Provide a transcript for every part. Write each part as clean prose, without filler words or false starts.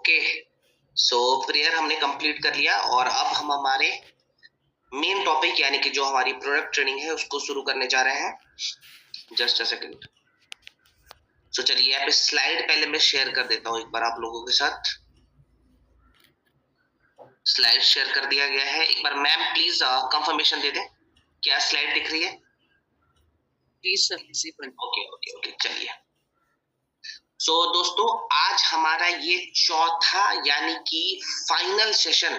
Okay, सो prayer हमने complete कर लिया और अब हम हमारे मेन टॉपिक यानी कि जो हमारी प्रोडक्ट ट्रेनिंग है उसको शुरू करने जा रहे हैं। Just a second. सो चलिए यहाँ पे स्लाइड पहले मैं शेयर कर देता हूँ एक बार आप लोगों के साथ। स्लाइड शेयर कर दिया गया है। एक बार मैम प्लीज कंफर्मेशन दे दें, क्या स्लाइड दिख रही है? Please sir. Okay okay okay, चलिए। सो दोस्तों, आज हमारा ये चौथा यानी कि फाइनल सेशन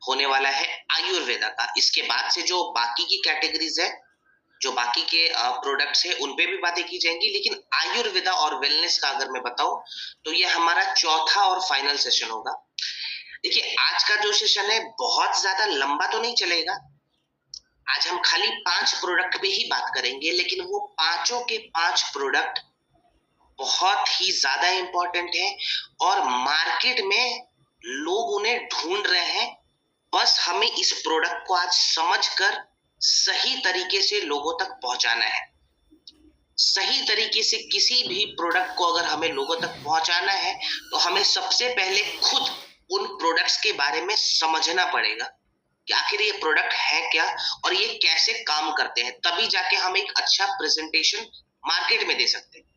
होने वाला है आयुर्वेदा का। इसके बाद से जो बाकी की कैटेगरीज है, जो बाकी के प्रोडक्ट्स है, उन पे भी बातें की जाएंगी, लेकिन आयुर्वेदा और वेलनेस का अगर मैं बताऊं तो ये हमारा चौथा और फाइनल सेशन होगा। देखिए, आज का जो सेशन है बहुत ज्यादा लंबा तो नहीं चलेगा। आज हम खाली 5 प्रोडक्ट पे ही बात करेंगे, लेकिन वो पांचों के 5 प्रोडक्ट बहुत ही ज्यादा इंपॉर्टेंट है और मार्केट में लोग उन्हें ढूंढ रहे हैं। बस हमें इस प्रोडक्ट को आज समझकर सही तरीके से लोगों तक पहुंचाना है। सही तरीके से किसी भी प्रोडक्ट को अगर हमें लोगों तक पहुंचाना है तो हमें सबसे पहले खुद उन प्रोडक्ट्स के बारे में समझना पड़ेगा कि आखिर ये प्रोडक्ट है क्या और ये कैसे काम करते हैं। तभी जाके हम एक अच्छा प्रेजेंटेशन मार्केट में दे सकते हैं।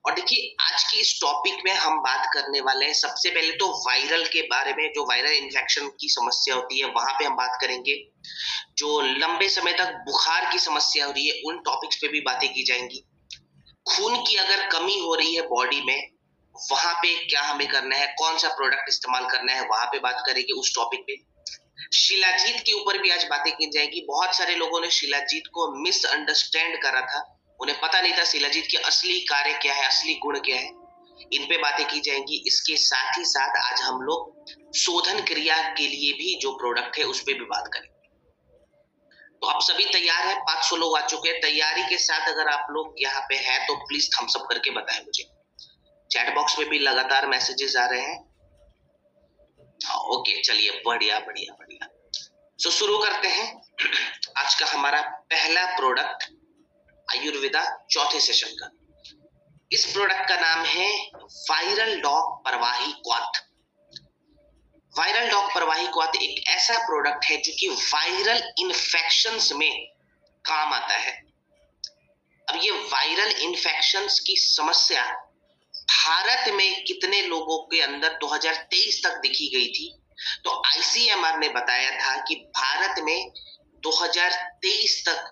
और देखिए, आज की इस टॉपिक में हम बात करने वाले हैं सबसे पहले तो वायरल के बारे में। जो वायरल इन्फेक्शन की समस्या होती है वहां पे हम बात करेंगे। जो लंबे समय तक बुखार की समस्या हो रही है उन टॉपिक्स पे भी बातें की जाएंगी। खून की अगर कमी हो रही है बॉडी में, वहां पे क्या हमें करना है, कौन सा प्रोडक्ट इस्तेमाल करना है, वहां पे बात करेंगे उस टॉपिक पे। शिलाजीत के ऊपर भी आज बातें की जाएगी। बहुत सारे लोगों ने शिलाजीत को मिसअंडरस्टैंड करा था, उन्हें पता नहीं था शिलाजीत के असली कार्य क्या है, असली गुण क्या है। इन पे बातें की जाएंगी। इसके साथ ही साथ आज हम लोग शोधन क्रिया के लिए भी जो प्रोडक्ट है उस पे भी बात करेंगे। तो आप सभी तैयार हैं? 500 लोग आ चुके हैं। तैयारी के साथ अगर आप लोग यहाँ पे हैं तो प्लीज थम्स अप करके बताएं मुझे। चैट बॉक्स में भी लगातार मैसेजेस आ रहे हैं। ओके, चलिए, बढ़िया बढ़िया बढ़िया। सो शुरू करते हैं आज का हमारा पहला प्रोडक्ट आयुर्वेदा चौथे सेशन का। इस प्रोडक्ट का नाम है वायरल डॉग परवाही क्वाथ। वायरल डॉग परवाही क्वाथ एक ऐसा प्रोडक्ट है जो कि वायरल इन्फेक्शंस में काम आता है। अब ये वायरल इन्फेक्शंस की समस्या भारत में कितने लोगों के अंदर 2023 तक दिखी गई थी? तो आईसीएमआर ने बताया था कि भारत में 2023 तक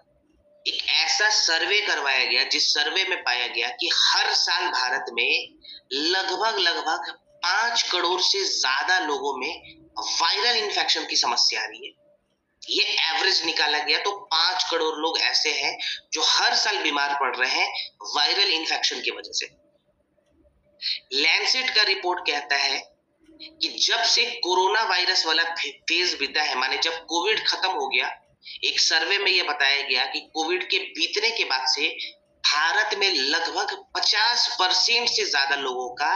एक ऐसा सर्वे करवाया गया जिस सर्वे में पाया गया कि हर साल भारत में लगभग 5 करोड़ से ज्यादा लोगों में वायरल इन्फेक्शन की समस्या आ रही है। ये एवरेज निकाला गया तो 5 करोड़ लोग ऐसे हैं जो हर साल बीमार पड़ रहे हैं वायरल इन्फेक्शन की वजह से। लैंसेट का रिपोर्ट कहता है कि जब से कोरोना वायरस वाला फेज बीता है, माने जब कोविड खत्म हो गया, एक सर्वे में यह बताया गया कि कोविड के बीतने के बाद से भारत में लगभग 50% से ज्यादा लोगों का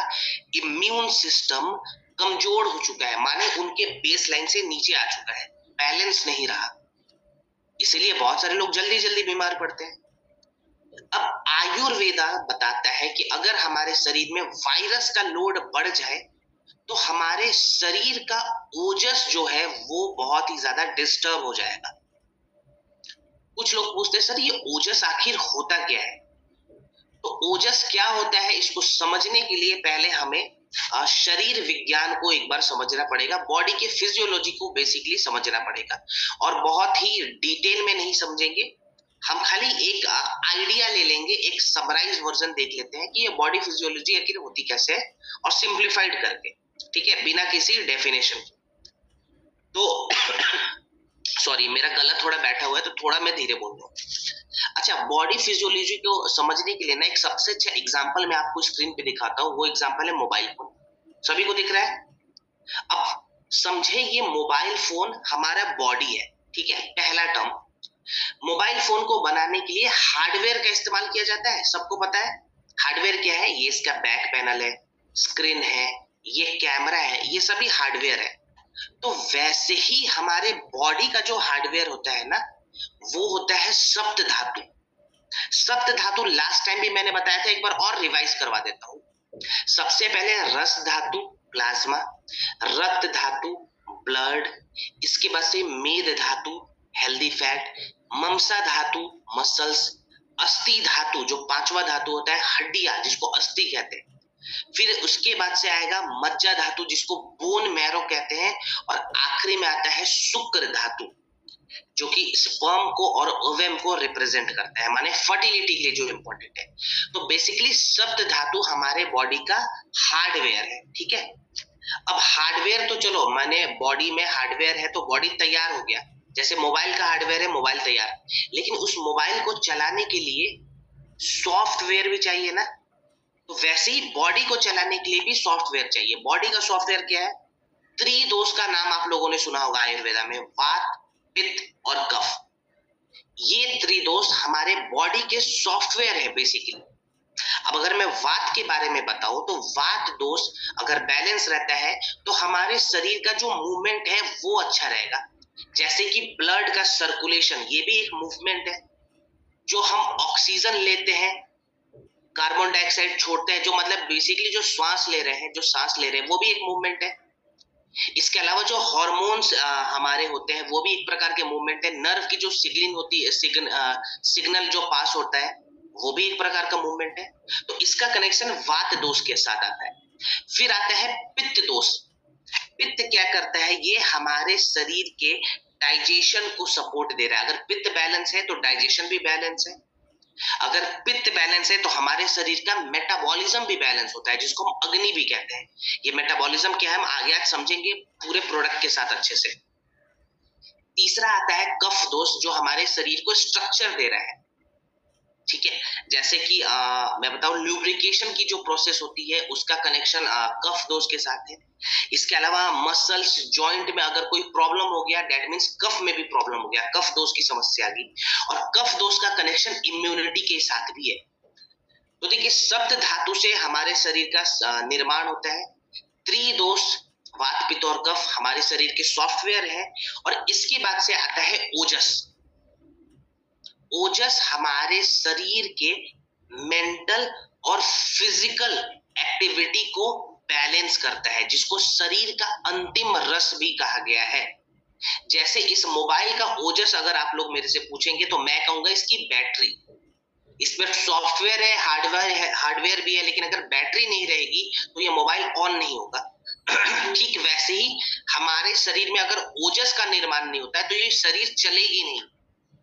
इम्यून सिस्टम कमजोर हो चुका है, माने उनके बेसलाइन से नीचे आ चुका है, बैलेंस नहीं रहा। इसलिए बहुत सारे लोग जल्दी जल्दी बीमार पड़ते हैं। अब आयुर्वेदा बताता है कि अगर हमारे शरीर में वायरस का लोड बढ़ जाए तो हमारे शरीर का ओजस जो है वो बहुत ही ज्यादा डिस्टर्ब हो जाएगा। कुछ लोग पूछते हैं, सर ये ओजस आखिर होता क्या है? तो ओजस क्या होता है इसको समझने के लिए पहले हमें शरीर विज्ञान को एक बार समझना पड़ेगा, बॉडी के फिजियोलॉजी को बेसिकली समझना पड़ेगा। और बहुत ही डिटेल में नहीं समझेंगे, हम खाली एक आइडिया ले लेंगे, एक समराइज वर्जन देख लेते हैं कि ये बॉडी फिजियोलॉजी आखिर होती कैसे है, और सिंप्लीफाइड करके, ठीक है, बिना किसी डेफिनेशन। तो सॉरी, मेरा गला थोड़ा बैठा हुआ है तो थोड़ा मैं धीरे बोल रहा हूँ। अच्छा, बॉडी फिजियोलॉजी को समझने के लिए ना एक सबसे अच्छा एग्जांपल मैं आपको स्क्रीन पे दिखाता हूँ। वो एग्जांपल है मोबाइल फोन। सभी को दिख रहा है? अब समझे, ये मोबाइल फोन हमारा बॉडी है, ठीक है, पहला टर्म। मोबाइल फोन को बनाने के लिए हार्डवेयर का इस्तेमाल किया जाता है, सबको पता है। हार्डवेयर क्या है? ये इसका बैक पैनल है, स्क्रीन है, ये कैमरा है, ये सभी हार्डवेयर है। तो वैसे ही हमारे बॉडी का जो हार्डवेयर होता है ना, वो होता है सप्त धातु। सप्त धातु लास्ट टाइम भी मैंने बताया था, एक बार और रिवाइज करवा देता हूँ। सबसे पहले रस धातु, प्लाज्मा, रक्त धातु ब्लड, इसके बाद से मेद धातु हेल्दी फैट, ममसा धातु मसल्स, अस्थि धातु जो पांचवा धातु होता है हड्डियां जिसको अस्थि कहते हैं, फिर उसके बाद से आएगा मज्जा धातु जिसको बोन मैरो कहते हैं, और आखिरी में आता है शुक्र धातु जो कि स्पर्म को और ओवम को रिप्रेजेंट करता है, माने फर्टिलिटी के लिए जो इंपॉर्टेंट है। तो बेसिकली सप्त धातु हमारे बॉडी का हार्डवेयर है, ठीक है। अब हार्डवेयर तो चलो माने बॉडी में हार्डवेयर है तो बॉडी तैयार हो गया, जैसे मोबाइल का हार्डवेयर है मोबाइल तैयार, लेकिन उस मोबाइल को चलाने के लिए सॉफ्टवेयर भी चाहिए ना, तो वैसे ही बॉडी को चलाने के लिए भी सॉफ्टवेयर चाहिए। बॉडी का सॉफ्टवेयर क्या है? त्रिदोष का नाम आप लोगों ने सुना होगा आयुर्वेदा में, वात पित्त और कफ। ये त्रिदोष हमारे बॉडी के सॉफ्टवेयर है बेसिकली। अब अगर मैं वात के बारे में बताऊं तो वात दोष अगर बैलेंस रहता है तो हमारे शरीर का जो मूवमेंट है वो अच्छा रहेगा। जैसे कि ब्लड का सर्कुलेशन, ये भी एक मूवमेंट है। जो हम ऑक्सीजन लेते हैं, कार्बन डाइऑक्साइड छोड़ते हैं, जो मतलब बेसिकली जो श्वास ले रहे हैं, जो सांस ले रहे हैं, वो भी एक मूवमेंट है। इसके अलावा जो हार्मोन्स हमारे होते हैं वो भी एक प्रकार के मूवमेंट है। नर्व की जो सिग्नलिंग होती है, सिग्नल जो पास होता है वो भी एक प्रकार का मूवमेंट है। तो इसका कनेक्शन वात दोष के साथ आता है। फिर आता है पित्त दोष। पित्त क्या करता है? ये हमारे शरीर के डाइजेशन को सपोर्ट दे रहा है। अगर पित्त बैलेंस है तो डाइजेशन भी बैलेंस है। अगर पित्त बैलेंस है तो हमारे शरीर का मेटाबॉलिज्म भी बैलेंस होता है, जिसको हम अग्नि भी कहते हैं। ये मेटाबॉलिज्म क्या है हम आगे आज समझेंगे पूरे प्रोडक्ट के साथ अच्छे से। तीसरा आता है कफ दोष, जो हमारे शरीर को स्ट्रक्चर दे रहा है, ठीक है। जैसे कि मैं बताऊं, ल्यूब्रिकेशन की जो प्रोसेस होती है उसका कनेक्शन कफ दोष के साथ है। इसके अलावा मसल्स जॉइंट में अगर कोई प्रॉब्लम हो गया, दैट मींस कफ में भी प्रॉब्लम हो गया, कफ दोष की समस्या आ गई। और कफ दोष का कनेक्शन इम्यूनिटी के साथ भी है। तो देखिए सप्त धातु से हमारे शरीर का निर्माण होता है। त्रिदोष वात पित्त और कफ हमारे शरीर के सॉफ्टवेयर है। और इसके बाद से आता है ओजस। ओजस हमारे शरीर के मेंटल और फिजिकल एक्टिविटी को बैलेंस करता है, जिसको शरीर का अंतिम रस भी कहा गया है। जैसे इस मोबाइल का ओजस अगर आप लोग मेरे से पूछेंगे तो मैं कहूंगा इसकी बैटरी। इसमें सॉफ्टवेयर है, हार्डवेयर भी है, लेकिन अगर बैटरी नहीं रहेगी तो ये मोबाइल ऑन नहीं होगा। ठीक वैसे ही हमारे शरीर में अगर ओजस का निर्माण नहीं होता है तो ये शरीर चलेगी नहीं।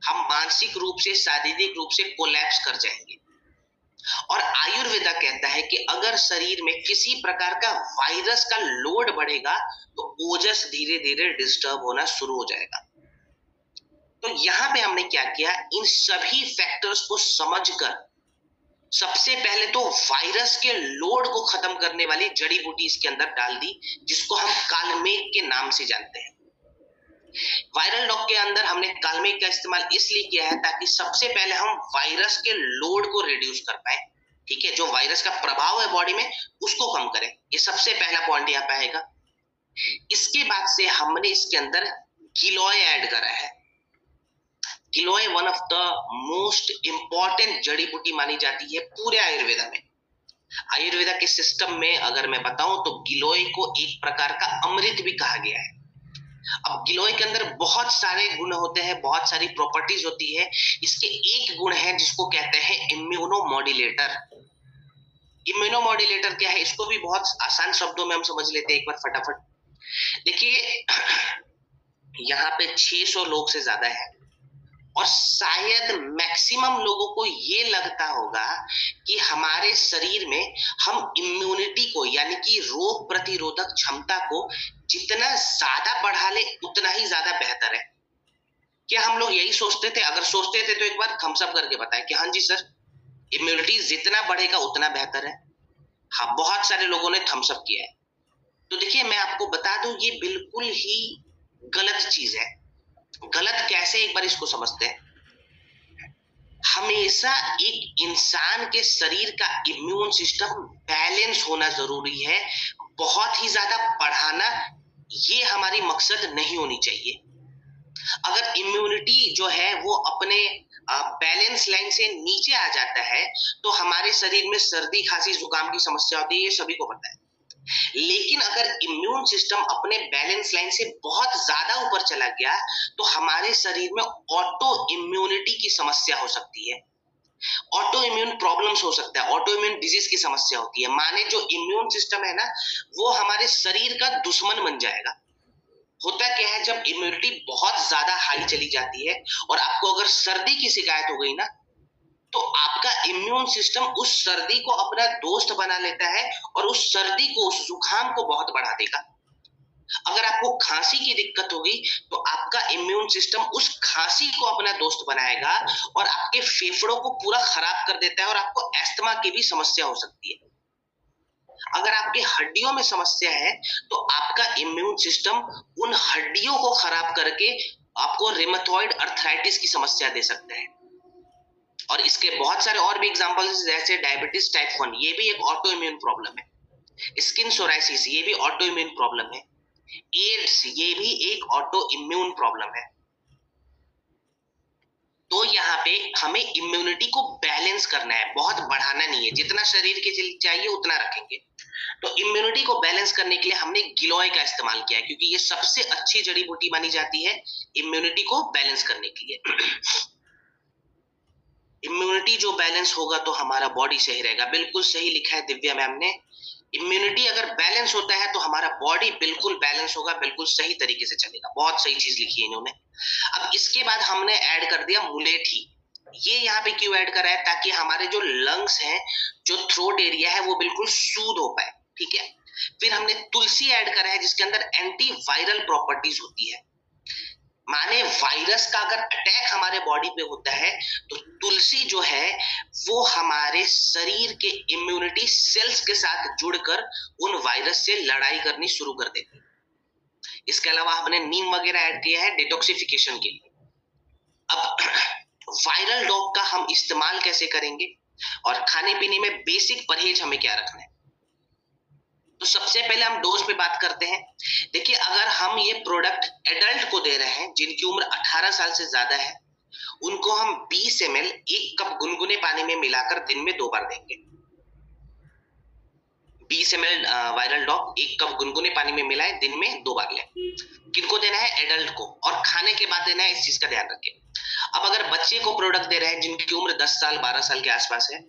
हम मानसिक रूप से, शारीरिक रूप से कोलैप्स कर जाएंगे। और आयुर्वेदा कहता है कि अगर शरीर में किसी प्रकार का वायरस का लोड बढ़ेगा तो ओजस धीरे धीरे डिस्टर्ब होना शुरू हो जाएगा। तो यहाँ पे हमने क्या किया, इन सभी फैक्टर्स को समझकर सबसे पहले तो वायरस के लोड को खत्म करने वाली जड़ी बूटी इसके अंदर डाल दी, जिसको हम कालमेघ के नाम से जानते हैं। वायरल डॉग के अंदर हमने कालमेघ का इस्तेमाल इसलिए किया है ताकि सबसे पहले हम वायरस के लोड को रिड्यूस कर पाए, ठीक है। जो वायरस का प्रभाव है बॉडी में उसको कम करें, ये सबसे पहला पॉइंट यहाँ पे आएगा। इसके बाद से हमने इसके अंदर गिलोय ऐड करा है। गिलोय one of the most important जड़ी बूटी मानी जाती है पूरे आयुर्वेदा में। आयुर्वेदा के सिस्टम में अगर मैं बताऊं तो गिलोय को एक प्रकार का अमृत भी कहा गया है। अब गिलोय के अंदर बहुत सारे गुण होते हैं, बहुत सारी प्रॉपर्टीज होती है। इसके एक गुण है जिसको कहते हैं इम्यूनोमॉड्यूलेटर। इम्यूनोमॉड्यूलेटर क्या है, इसको भी बहुत आसान शब्दों में हम समझ लेते हैं एक बार फटाफट। देखिए यहाँ पे 600 लोग से ज्यादा है और शायद मैक्सिमम लोगों को ये लगता होगा कि हमारे शरीर में हम इम्यूनिटी को यानी कि रोग प्रतिरोधक क्षमता को जितना ज्यादा बढ़ा ले उतना ही ज्यादा बेहतर है। क्या हम लोग यही सोचते थे? अगर सोचते थे तो एक बार थम्स अप करके बताएं कि हाँ जी सर, इम्यूनिटी जितना बढ़ेगा उतना बेहतर है। हाँ, बहुत सारे लोगों ने थम्स अप किया है। तो देखिए मैं आपको बता दूं ये बिल्कुल ही गलत चीज है। गलत कैसे, एक बार इसको समझते हैं। हमेशा एक इंसान के शरीर का इम्यून सिस्टम बैलेंस होना जरूरी है। बहुत ही ज्यादा बढ़ाना ये हमारी मकसद नहीं होनी चाहिए। अगर इम्यूनिटी जो है वो अपने बैलेंस लाइन से नीचे आ जाता है तो हमारे शरीर में सर्दी खांसी जुकाम की समस्या होती है, ये सभी को पता है। लेकिन अगर इम्यून सिस्टम अपने बैलेंस लाइन से बहुत ज्यादा ऊपर चला गया तो हमारे शरीर में ऑटो इम्यूनिटी की समस्या हो सकती है, ऑटो इम्यून प्रॉब्लम्स हो सकता है, ऑटो इम्यून डिजीज की समस्या होती है। माने जो इम्यून सिस्टम है ना वो हमारे शरीर का दुश्मन बन जाएगा। होता क्या है, जब इम्यूनिटी बहुत ज्यादा हाई चली जाती है और आपको अगर सर्दी की शिकायत हो गई ना तो आपका इम्यून सिस्टम उस सर्दी को अपना दोस्त बना लेता है और उस सर्दी को, उस जुकाम को बहुत बढ़ा देगा। अगर आपको खांसी की दिक्कत होगी तो आपका इम्यून सिस्टम उस खांसी को अपना दोस्त बनाएगा और आपके फेफड़ों को पूरा खराब कर देता है और आपको अस्थमा की भी समस्या हो सकती है। अगर आपके हड्डियों में समस्या है तो आपका इम्यून सिस्टम उन हड्डियों को खराब करके आपको रिमेटॉइड अर्थराइटिस की समस्या दे सकता है। और इसके बहुत सारे और भी एग्जांपल्स जैसे डायबिटीज टाइप 1, ये भी एक ऑटो इम्यून प्रॉब्लम है। स्किन सोराइसिस, ये भी ऑटो इम्यून प्रॉब्लम है। एड्स, ये भी एक ऑटो इम्यून प्रॉब्लम है। तो यहाँ पे हमें इम्यूनिटी को बैलेंस करना है, बहुत बढ़ाना नहीं है, जितना शरीर के चाहिए उतना रखेंगे। तो इम्यूनिटी को बैलेंस करने के लिए हमने गिलोय का इस्तेमाल किया है क्योंकि ये सबसे अच्छी जड़ी बूटी मानी जाती है इम्यूनिटी को बैलेंस करने के लिए। इम्यूनिटी जो बैलेंस होगा तो हमारा बॉडी सही रहेगा। बिल्कुल सही लिखा है दिव्या मैम ने, इम्यूनिटी अगर बैलेंस होता है तो हमारा बॉडी बिल्कुल बैलेंस होगा, बिल्कुल सही तरीके से चलेगा। बहुत सही चीज लिखी है इन्होंने। अब इसके बाद हमने ऐड कर दिया मुलेठी। ये यहाँ पे क्यों ऐड करा है, ताकि हमारे जो लंग्स हैं, जो थ्रोट एरिया है वो बिल्कुल सूद हो पाए, ठीक है। फिर हमने तुलसी ऐड करा है जिसके अंदर एंटी वायरल प्रॉपर्टीज होती है। माने वायरस का अगर अटैक हमारे बॉडी पे होता है तो तुलसी जो है वो हमारे शरीर के इम्यूनिटी सेल्स के साथ जुड़कर उन वायरस से लड़ाई करनी शुरू कर देती है। इसके अलावा हमने नीम वगैरह ऐड किया है डिटॉक्सिफिकेशन के लिए। अब वायरल डॉग का हम इस्तेमाल कैसे करेंगे और खाने पीने में बेसिक परहेज हमें क्या रखना है, तो सबसे पहले हम डोज पे बात करते हैं। देखिए, अगर हम ये प्रोडक्ट एडल्ट को दे रहे हैं जिनकी उम्र 18 साल से ज्यादा है, उनको हम 20 ml 1 कप गुनगुने पानी में मिलाकर दिन में 2 बार देंगे। 20 ml वायरल डॉग 1 कप गुनगुने पानी में मिलाए, दिन में 2 बार लें। किनको देना है, एडल्ट को, और खाने के बाद देना है, इस चीज का ध्यान रखें। अब अगर बच्चे को प्रोडक्ट दे रहे हैं जिनकी उम्र 10 साल 12 साल के आसपास है,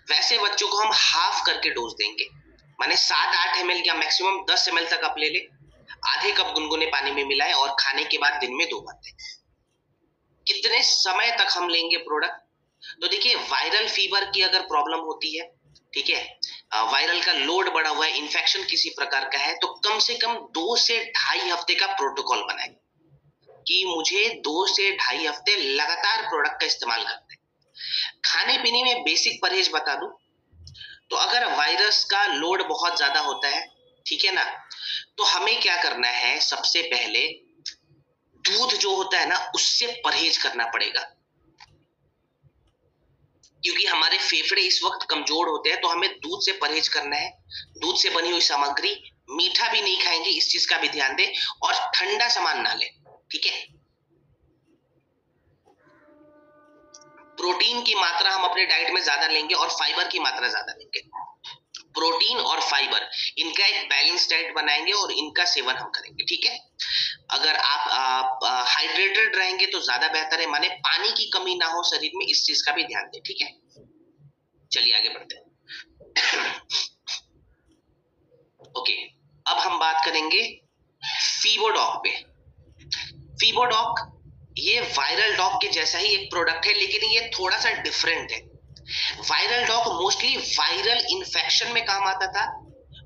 वैसे बच्चों को हम हाफ करके डोज देंगे। माने 7-8 ml या मैक्सिमम 10 ml तक आप ले ले, आधे कप गुनगुने पानी में मिलाएं और खाने के बाद दिन में 2 बार दें। कितने समय तक हम लेंगे प्रोडक्ट, तो देखिए वायरल फीवर की अगर प्रॉब्लम होती है, ठीक है, वायरल का लोड बढ़ा हुआ है, इन्फेक्शन किसी प्रकार का है, तो कम से कम 2 से 2.5 हफ्ते का प्रोटोकॉल बनाएं कि मुझे 2 से 2.5 हफ्ते लगातार प्रोडक्ट का इस्तेमाल करते हैं। खाने पीने में बेसिक परहेज बता दूं, तो अगर वायरस का लोड बहुत ज्यादा होता है, ठीक है ना, तो हमें क्या करना है, सबसे पहले दूध जो होता है ना उससे परहेज करना पड़ेगा, क्योंकि हमारे फेफड़े इस वक्त कमजोर होते हैं, तो हमें दूध से परहेज करना है। दूध से बनी हुई सामग्री, मीठा भी नहीं खाएंगे, इस चीज का भी ध्यान दें, और ठंडा सामान ना लें, ठीक है। प्रोटीन की मात्रा हम अपने डाइट में ज्यादा लेंगे और फाइबर की मात्रा ज्यादा लेंगे। प्रोटीन और फाइबर, इनका एक बैलेंस डाइट बनाएंगे और इनका सेवन हम करेंगे, ठीक है। अगर आप हाइड्रेटेड रहेंगे तो ज्यादा बेहतर है, माने पानी की कमी ना हो शरीर में, इस चीज का भी ध्यान दें, ठीक है। चलिए आगे बढ़ते हैं। ओके, अब हम बात करेंगे फीवोडॉक पे। फीवोडॉक ये वायरल डॉग के जैसा ही एक प्रोडक्ट है, लेकिन ये थोड़ा सा डिफरेंट है। Viral dog mostly viral infection में काम आता था,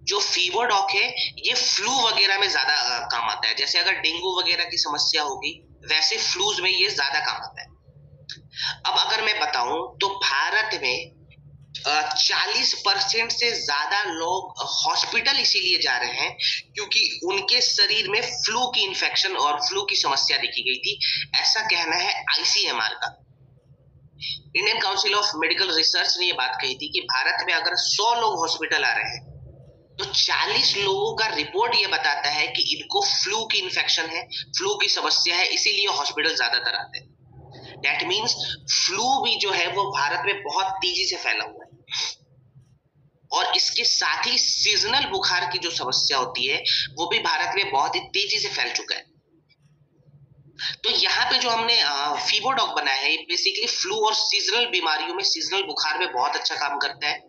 जो फीवोडॉक है ये फ्लू वगैरह में ज्यादा काम आता है। जैसे अगर डेंगू वगैरह की समस्या होगी, वैसे फ्लूज में ये ज्यादा काम आता है। अब अगर मैं बताऊं तो भारत में 40% से ज्यादा लोग हॉस्पिटल इसीलिए जा रहे हैं क्योंकि उनके शरीर में फ्लू की इन्फेक्शन और फ्लू की समस्या देखी गई थी। ऐसा कहना है आईसीएमआर का, Indian council of medical research ने ये बात कही थी कि भारत में अगर 100 लोग हॉस्पिटल आ रहे हैं तो 40 लोगों का रिपोर्ट ये बताता है कि इनको फ्लू की इन्फेक्शन है, फ्लू की समस्या है, इसीलिए हॉस्पिटल ज्यादातर आते हैं। दैट मीन्स फ्लू भी जो है वो भारत में बहुत तेजी से फैला हुआ है। और इसके साथ ही सीजनल बुखार की जो समस्या होती है वो भी भारत में बहुत ही तेजी से फैल चुका है। तो यहाँ पे जो हमने फीबोडॉक बनाया है, बेसिकली फ्लू और सीजनल बीमारियों में, सीजनल बुखार में बहुत अच्छा काम करता है।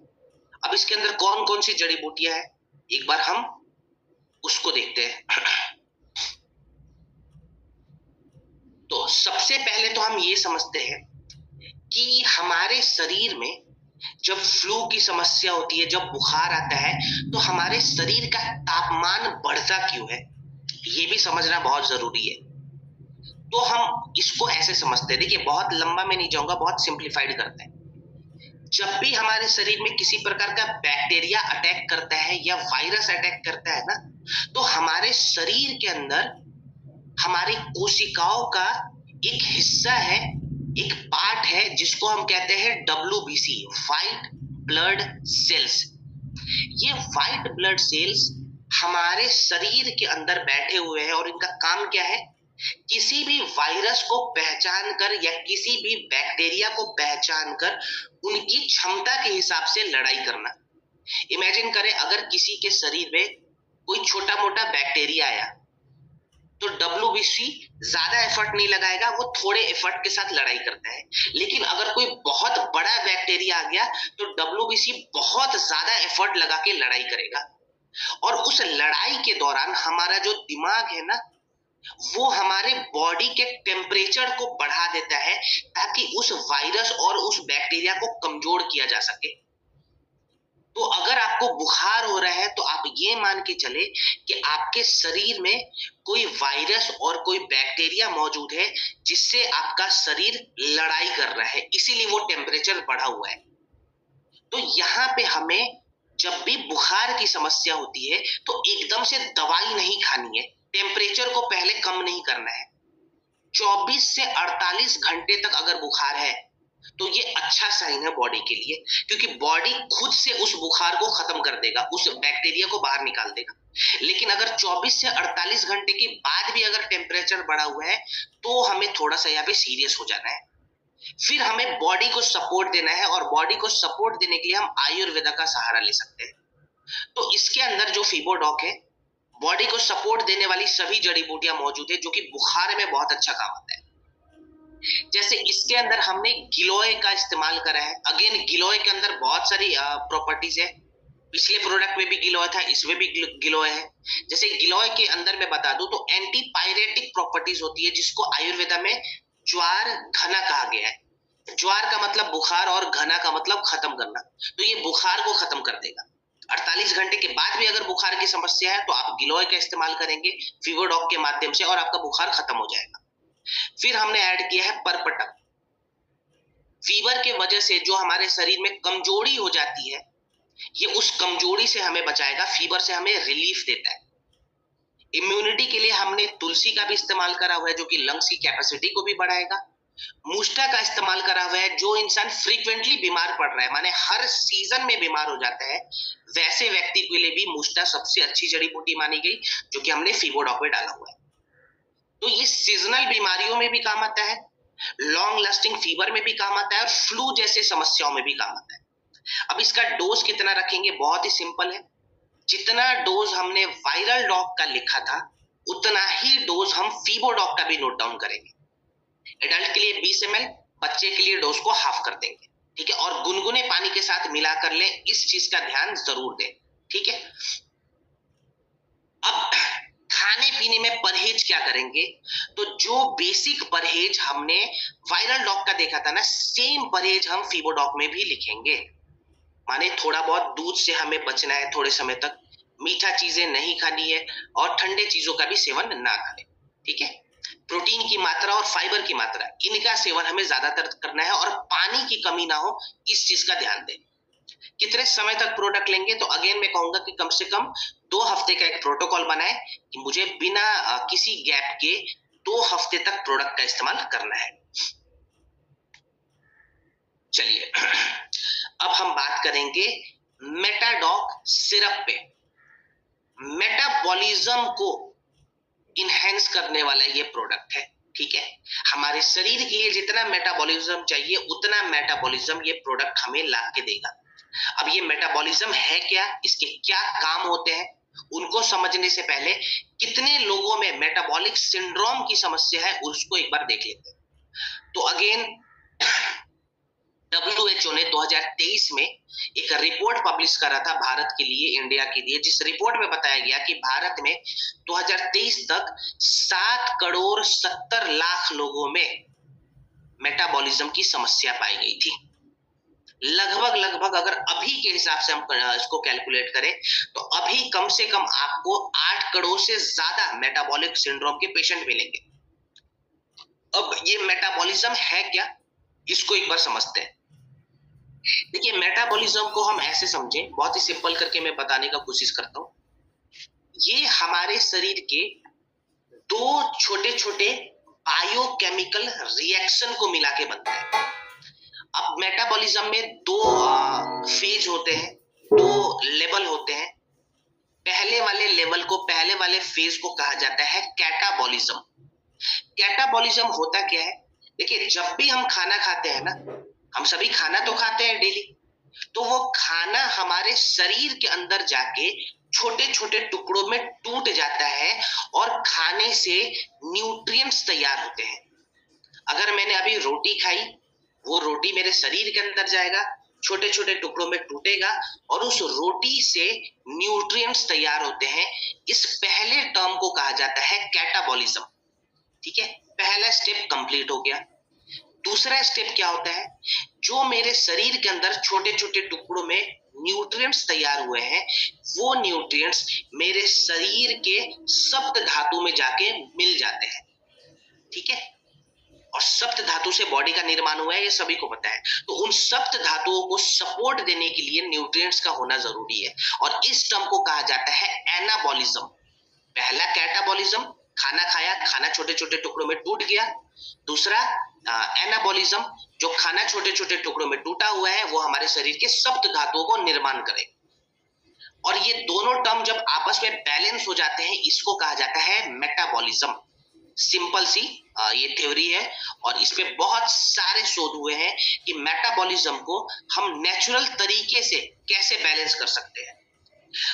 अब इसके अंदर कौन कौन सी जड़ी बूटियां हैं, एक बार हम उसको देखते हैं। तो सबसे पहले तो हम ये समझते हैं कि हमारे शरीर में जब फ्लू की समस्या होती है, जब बुखार आता है, तो हमारे शरीर का तापमान बढ़ता क्यों है, ये भी समझना बहुत जरूरी है। तो हम इसको ऐसे समझते हैं, देखिए बहुत लंबा में नहीं जाऊंगा, बहुत सिंप्लीफाइड करते हैं। जब भी हमारे शरीर में किसी प्रकार का बैक्टीरिया अटैक करता है या वायरस अटैक करता है ना, तो हमारे शरीर के अंदर हमारी कोशिकाओं का एक हिस्सा है, एक पार्ट है जिसको हम कहते हैं WBC, व्हाइट ब्लड सेल्स। ये व्हाइट ब्लड सेल्स हमारे शरीर के अंदर बैठे हुए हैं और इनका काम क्या है, किसी भी वायरस को पहचान कर या किसी भी बैक्टीरिया को पहचान कर उनकी क्षमता के हिसाब से लड़ाई करना। इमेजिन करें अगर किसी के शरीर में कोई छोटा मोटा बैक्टीरिया आया तो WBC ज्यादा एफर्ट नहीं लगाएगा, वो थोड़े एफर्ट के साथ लड़ाई करता है। लेकिन अगर कोई बहुत बड़ा बैक्टीरिया आ गया तो WBC बहुत ज्यादा एफर्ट लगा के लड़ाई करेगा। और उस लड़ाई के दौरान हमारा जो दिमाग है ना, वो हमारे बॉडी के टेम्परेचर को बढ़ा देता है ताकि उस वायरस और उस बैक्टीरिया को कमजोर किया जा सके। तो अगर आपको बुखार हो रहा है तो आप ये मान के चले कि आपके शरीर में कोई वायरस और कोई बैक्टीरिया मौजूद है जिससे आपका शरीर लड़ाई कर रहा है, इसीलिए वो टेम्परेचर बढ़ा हुआ है। तो यहाँ पे हमें जब भी बुखार की समस्या होती है तो एकदम से दवाई नहीं खानी है, टेम्परेचर को पहले कम नहीं करना है। 24 से 48 घंटे तक अगर बुखार है तो ये अच्छा साइन है बॉडी के लिए, क्योंकि बॉडी खुद से उस बुखार को खत्म कर देगा, उस बैक्टीरिया को बाहर निकाल देगा। लेकिन अगर 24 से 48 घंटे के बाद भी अगर टेम्परेचर बढ़ा हुआ है तो हमें थोड़ा सा यहाँ पे सीरियस हो जाना है। फिर हमें बॉडी को सपोर्ट देना है और बॉडी को सपोर्ट देने के लिए हम आयुर्वेदा का सहारा ले सकते हैं। तो इसके अंदर जो फीबोडॉक है, बॉडी को सपोर्ट देने वाली सभी जड़ी बूटियां मौजूद है जो कि बुखार में बहुत अच्छा काम आता है। जैसे इसके अंदर हमने गिलोय का इस्तेमाल करा है। अगेन गिलोय के अंदर बहुत सारी प्रॉपर्टीज है, पिछले प्रोडक्ट में भी गिलोय था, इसमें भी गिलोय है। जैसे गिलोय के अंदर मैं बता दूं तो एंटी पायरेटिक प्रॉपर्टीज होती है जिसको आयुर्वेदा में ज्वार घना कहा गया है। ज्वार का मतलब बुखार और घना का मतलब खत्म करना, तो ये बुखार को खत्म कर देगा। 48 घंटे के बाद भी अगर बुखार की समस्या है तो आप गिलोय का इस्तेमाल करेंगे फीबोडॉक के माध्यम से और आपका बुखार खत्म हो जाएगा। फिर हमने ऐड किया है परपटक। फीवर के वजह से जो हमारे शरीर में कमजोरी हो जाती है, ये उस कमजोरी से हमें बचाएगा, फीवर से हमें रिलीफ देता है। इम्यूनिटी के लिए हमने तुलसी का भी इस्तेमाल करा हुआ है जो कि लंग्स की कैपेसिटी को भी बढ़ाएगा। मुस्टा का इस्तेमाल करा हुआ है, जो इंसान फ्रीक्वेंटली बीमार पड़ रहा है, माने हर सीजन में बीमार हो जाता है, वैसे व्यक्ति के लिए भी मुस्टा सबसे अच्छी जड़ी बूटी मानी गई, जो कि हमने फीबोडॉक में डाला हुआ है। तो ये सीजनल बीमारियों में भी काम आता है, लॉन्ग लास्टिंग फीवर में भी काम आता है और फ्लू जैसे समस्याओं में भी काम आता है। अब इसका डोज कितना रखेंगे, बहुत ही सिंपल है। जितना डोज हमने वायरल डॉग का लिखा था उतना ही डोज हम फीबोडॉक का भी नोट डाउन करेंगे। एडल्ट के लिए 20 ml, बच्चे के लिए डोज को हाफ कर देंगे, ठीक है। और गुनगुने पानी के साथ मिला कर ले, इस चीज का ध्यान जरूर दें, ठीक है। अब खाने पीने में परहेज क्या करेंगे, तो जो बेसिक परहेज हमने वायरल डॉग का देखा था ना, सेम परहेज हम फीबोडॉक में भी लिखेंगे। माने थोड़ा बहुत दूध से हमें बचना है थोड़े समय तक, मीठा चीजें नहीं खानी है और ठंडे चीजों का भी सेवन ना करें, ठीक है। प्रोटीन की मात्रा और फाइबर की मात्रा, इनका सेवन हमें ज्यादातर करना है और पानी की कमी ना हो, इस चीज का ध्यान दें। कितने समय तक प्रोडक्ट लेंगे, तो अगेन मैं कहूंगा कि कम से कम 2 हफ्ते का एक प्रोटोकॉल बनाए कि मुझे बिना किसी गैप के 2 हफ्ते तक प्रोडक्ट का इस्तेमाल करना है। चलिए अब हम बात करेंगे मेटाडॉक सिरप पे। मेटाबॉलिज्म को इनहेंस करने वाला ये प्रोडक्ट है, ठीक है। हमारे शरीर के लिए जितना मेटाबॉलिज्म चाहिए उतना मेटाबॉलिज्म ये प्रोडक्ट हमें ला के देगा। अब ये मेटाबॉलिज्म है क्या, इसके क्या काम होते हैं, उनको समझने से पहले कितने लोगों में मेटाबॉलिक सिंड्रोम की समस्या है उसको एक बार देख लेते हैं। तो अगेन WHO ने 2023 में एक रिपोर्ट पब्लिश करा था भारत के लिए, इंडिया के लिए, जिस रिपोर्ट में बताया गया कि भारत में 2023 तक 7 करोड़ 70 लाख लोगों में मेटाबॉलिज्म की समस्या पाई गई थी। लगभग अगर अभी के हिसाब से हम इसको कैलकुलेट करें तो अभी कम से कम आपको 8 करोड़ से ज्यादा मेटाबॉलिक सिंड्रोम के पेशेंट मिलेंगे। अब ये मेटाबॉलिज्म है क्या, इसको एक बार समझते हैं। देखिए, मेटाबॉलिज्म को हम ऐसे समझें, बहुत ही सिंपल करके मैं बताने का कोशिश करता हूं। ये हमारे शरीर के दो छोटे छोटे बायोकेमिकल रिएक्शन को मिला के बनता है। अब मेटाबॉलिज्म में दो फेज होते हैं, दो लेवल होते हैं। पहले वाले फेज को कहा जाता है कैटाबॉलिज्म। कैटाबॉलिज्म होता क्या है, देखिए जब भी हम खाना खाते हैं ना, हम सभी खाना तो खाते हैं डेली, तो वो खाना हमारे शरीर के अंदर जाके छोटे छोटे टुकड़ों में टूट जाता है और खाने से न्यूट्रिएंट्स तैयार होते हैं। अगर मैंने अभी रोटी खाई, वो रोटी मेरे शरीर के अंदर जाएगा, छोटे छोटे टुकड़ों में टूटेगा और उस रोटी से न्यूट्रिएंट्स तैयार होते हैं। इस पहले टर्म को कहा जाता है कैटाबॉलिज्म। ठीक है, पहला स्टेप कंप्लीट हो गया। दूसरा स्टेप क्या होता है, जो मेरे शरीर के अंदर छोटे छोटे टुकड़ों में न्यूट्रिएंट्स तैयार हुए हैं, वो न्यूट्रिएंट्स मेरे शरीर के सप्त धातु में जाके मिल जाते हैं। ठीक है, और सप्त धातु से बॉडी का निर्माण हुआ है, ये सभी को पता है। तो उन सप्त धातुओं को सपोर्ट देने के लिए न्यूट्रिएंट्स का होना जरूरी है, और इस टर्म को कहा जाता है एनाबॉलिज्म। पहला कैटाबॉलिज्म, खाना खाया, खाना छोटे छोटे टुकड़ों में टूट गया। दूसरा एनाबॉलिज्म, जो खाना छोटे छोटे टुकड़ों में टूटा हुआ है वो हमारे शरीर के सप्त धातुओं को निर्माण करे। और ये दोनों टर्म जब आपस में बैलेंस हो जाते हैं, इसको कहा जाता है मेटाबॉलिज्म। सिंपल सी ये थ्योरी है, और इस पे बहुत सारे शोध हुए हैं कि मेटाबॉलिज्म को हम नेचुरल तरीके से कैसे बैलेंस कर सकते हैं।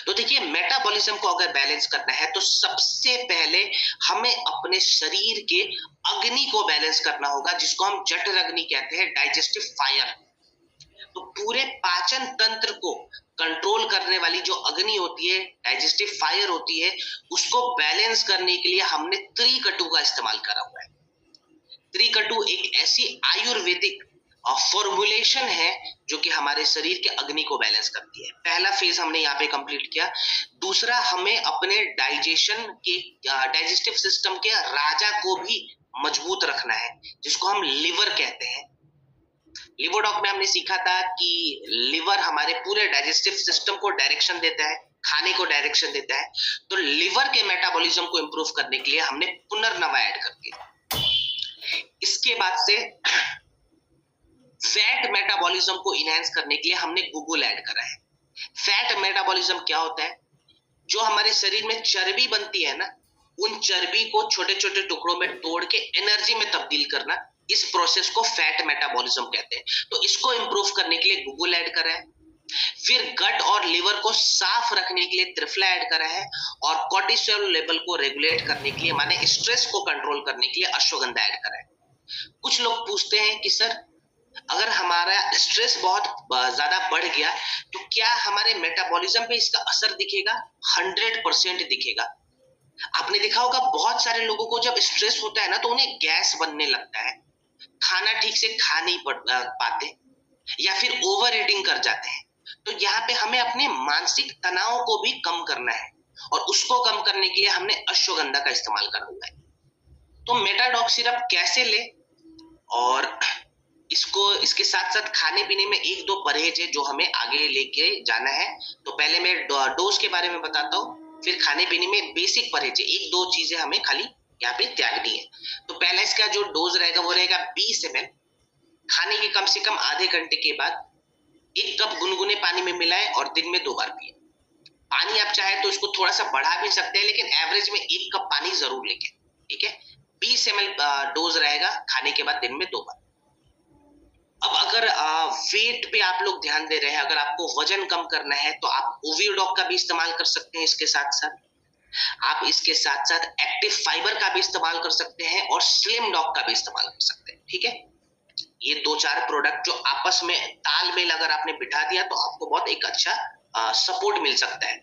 तो देखिए, मेटाबॉलिज्म को अगर बैलेंस करना है तो सबसे पहले हमें अपने शरीर के अग्नि को बैलेंस करना होगा, जिसको हम जठर अग्नि कहते हैं, डाइजेस्टिव फायर। तो पूरे पाचन तंत्र को कंट्रोल करने वाली जो अग्नि होती है, डाइजेस्टिव फायर होती है, उसको बैलेंस करने के लिए हमने त्रिकटु का इस्तेमाल करा हुआ है। त्रिकटु एक ऐसी आयुर्वेदिक फॉर्मुलेशन है जो कि हमारे शरीर के अग्नि को बैलेंस करती है। पहला फेज हमने यहाँ पे कंप्लीट किया। दूसरा, हमें अपने डाइजेस्टिव सिस्टम के राजा को भी मजबूत रखना है, जिसको हम लिवर कहते हैं। लिवर डॉक में हमने सीखा था कि लिवर हमारे पूरे डाइजेस्टिव सिस्टम को डायरेक्शन देता है, खाने को डायरेक्शन देता है। तो लिवर के मेटाबॉलिज्म को इंप्रूव करने के लिए हमने पुनर्नवा ऐड कर दिया। इसके बाद से फैट मेटाबॉलिज्म को इनहेंस करने के लिए हमने गूगल ऐड करा है। फैट मेटाबॉलिज्म क्या होता है, जो हमारे शरीर में चर्बी बनती है ना, उन चर्बी को छोटे छोटे टुकड़ों में तोड़ के एनर्जी में तब्दील करना, इस प्रोसेस को फैट मेटाबॉलिज्म कहते हैं। तो इसको इंप्रूव करने के लिए गूगल ऐड करा है। फिर गट और लिवर को साफ रखने के लिए त्रिफला ऐड करा है, और कोर्टिसोल लेवल को रेगुलेट करने के लिए, माने स्ट्रेस को कंट्रोल करने के लिए अश्वगंधा ऐड करा है। कुछ लोग पूछते हैं कि सर, अगर हमारा स्ट्रेस बहुत ज्यादा बढ़ गया तो क्या हमारे मेटाबॉलिज्म पे इसका असर दिखेगा? 100% दिखेगा। आपने देखा होगा बहुत सारे लोगों को जब स्ट्रेस होता है ना, तो उन्हें गैस बनने लगता है, खाना ठीक से खा नहीं पाते, या फिर ओवर ईटिंग कर जाते हैं। तो यहाँ पे हमें अपने मानसिक तनाव को भी कम करना है, और उसको कम करने के लिए हमने अश्वगंधा का इस्तेमाल करा हुआ है। तो मेटाडॉक सिरप कैसे ले, और इसके साथ साथ खाने पीने में एक दो परहेज है जो हमें आगे लेके जाना है। तो पहले मैं डोज के बारे में बताता हूँ, फिर खाने पीने में बेसिक परहेज है, एक दो चीजें हमें खाली यहाँ पे त्यागनी है। तो पहला इसका जो डोज रहेगा वो रहेगा 20 ml। खाने के कम से कम आधे घंटे के बाद 1 कप गुनगुने पानी में मिलाएं और दिन में 2 बार पिए। पानी आप चाहे तो इसको थोड़ा सा बढ़ा भी सकते हैं, लेकिन एवरेज में 1 कप पानी जरूर लेके। ठीक है, 20 ml डोज रहेगा, खाने के बाद दिन में 2 बार। अब अगर वेट पे आप लोग ध्यान दे रहे हैं, अगर आपको वजन कम करना है तो आप ओवियोडॉक का भी इस्तेमाल कर सकते हैं। इसके साथ साथ आप इसके साथ साथ एक्टिव फाइबर का भी इस्तेमाल कर सकते हैं और स्लिम डॉग का भी इस्तेमाल कर सकते हैं। ठीक है, ये 2-4 प्रोडक्ट जो आपस में तालमेल अगर आपने बिठा दिया तो आपको बहुत एक अच्छा सपोर्ट मिल सकता है।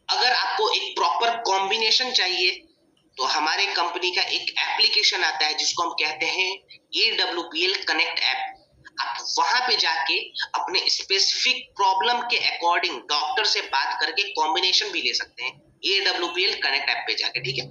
अगर आपको एक प्रॉपर कॉम्बिनेशन चाहिए तो हमारे कंपनी का एक एप्लीकेशन आता है जिसको हम कहते हैं AWPL कनेक्ट ऐप। आप वहां पे जाके अपने स्पेसिफिक प्रॉब्लम के अकॉर्डिंग डॉक्टर से बात करके कॉम्बिनेशन भी ले सकते हैं AWPL कनेक्ट ऐप पे जाके। ठीक है,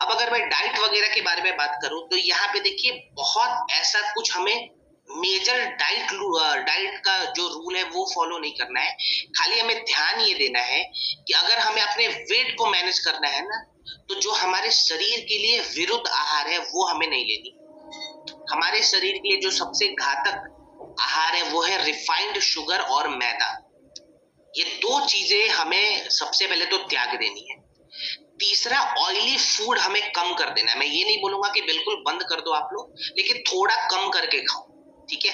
अब अगर मैं डाइट वगैरह के बारे में बात करूं तो यहाँ पे देखिए बहुत ऐसा कुछ हमें मेजर डाइट का जो रूल है वो फॉलो नहीं करना है। खाली हमें ध्यान ये देना है कि अगर हमें अपने वेट को मैनेज करना है ना, तो जो हमारे शरीर के लिए विरुद्ध आहार है वो हमें नहीं लेनी। हमारे शरीर के लिए जो सबसे घातक आहार है वो है रिफाइंड शुगर और मैदा। ये 2 चीजें हमें सबसे पहले तो त्याग देनी है। तीसरा, ऑयली फूड हमें कम कर देना है। मैं ये नहीं बोलूंगा कि बिल्कुल बंद कर दो आप लोग, लेकिन थोड़ा कम करके खाओ। ठीक है,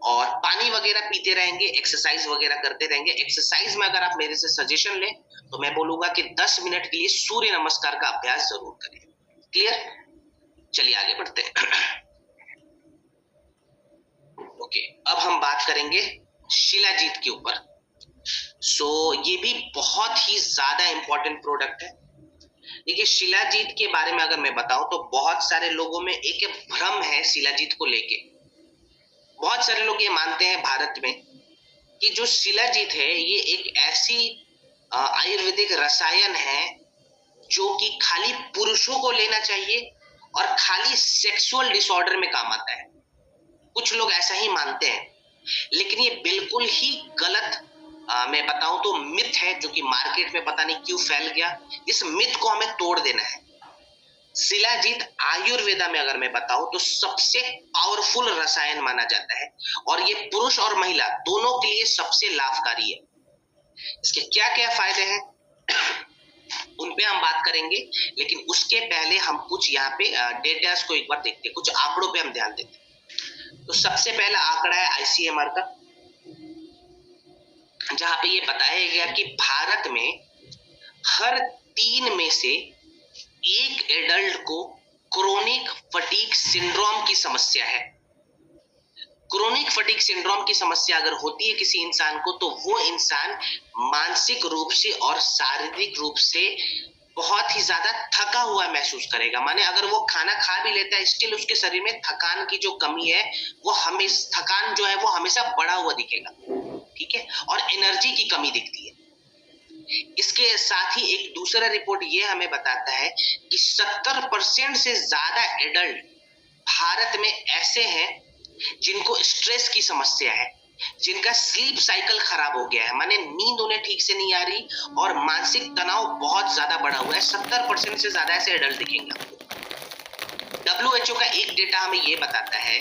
और पानी वगैरह पीते रहेंगे, एक्सरसाइज वगैरह करते रहेंगे। एक्सरसाइज में अगर आप मेरे से सजेशन लें तो मैं बोलूंगा कि 10 मिनट के लिए सूर्य नमस्कार का अभ्यास जरूर करें। क्लियर, चलिए आगे बढ़ते हैं। ओके, अब हम बात करेंगे शिलाजीत के ऊपर। ये भी बहुत ही ज्यादा इंपॉर्टेंट प्रोडक्ट है। देखिए, शिलाजीत के बारे में अगर मैं बताऊं तो बहुत सारे लोगों में एक भ्रम है शिलाजीत को लेके। बहुत सारे लोग ये मानते हैं भारत में कि जो शिलाजीत है ये एक ऐसी आयुर्वेदिक रसायन है जो कि खाली पुरुषों को लेना चाहिए और खाली सेक्सुअल डिसऑर्डर में काम आता है। कुछ लोग ऐसा ही मानते हैं, लेकिन ये बिल्कुल ही गलत मैं बताऊं तो मिथ है जो कि मार्केट में पता नहीं क्यों फैल गया। इस मिथ को हमें तोड़ देना है। शिलाजीत आयुर्वेदा में अगर मैं बताऊं तो सबसे पावरफुल रसायन माना जाता है और ये पुरुष और महिला दोनों के लिए सबसे लाभकारी है। इसके क्या क्या फायदे हैं उन पे हम बात करेंगे, लेकिन उसके पहले हम कुछ यहाँ पे डेटास को एक बार देखते हैं, कुछ आंकड़ों पे हम ध्यान देते हैं। तो सबसे पहला आंकड़ा है ICMR का, जहां पे ये बताया गया कि भारत में हर 3 में से 1 एडल्ट को क्रोनिक फटीग सिंड्रोम की समस्या है। क्रोनिक फटीग सिंड्रोम की समस्या अगर होती है किसी इंसान को तो वो इंसान मानसिक रूप से और शारीरिक रूप से बहुत ही ज्यादा थका हुआ महसूस करेगा। माने अगर वो खाना खा भी लेता है स्टिल उसके शरीर में थकान की जो कमी है वो हमेशा थकान जो है वो हमेशा बढ़ा हुआ दिखेगा। ठीक है, और एनर्जी की कमी दिखती है। इसके साथ ही एक दूसरा रिपोर्ट ये हमें बताता है कि 70% से ज्यादा एडल्ट भारत में ऐसे हैं जिनको स्ट्रेस की समस्या है, जिनका स्लीप साइकिल खराब हो गया है, माने नींद उन्हें ठीक से नहीं आ रही और मानसिक तनाव बहुत ज्यादा बढ़ा हुआ है। 70% से ज्यादा ऐसे एडल्ट दिखेंगे आपको। WHO का एक डेटा हमें ये बताता है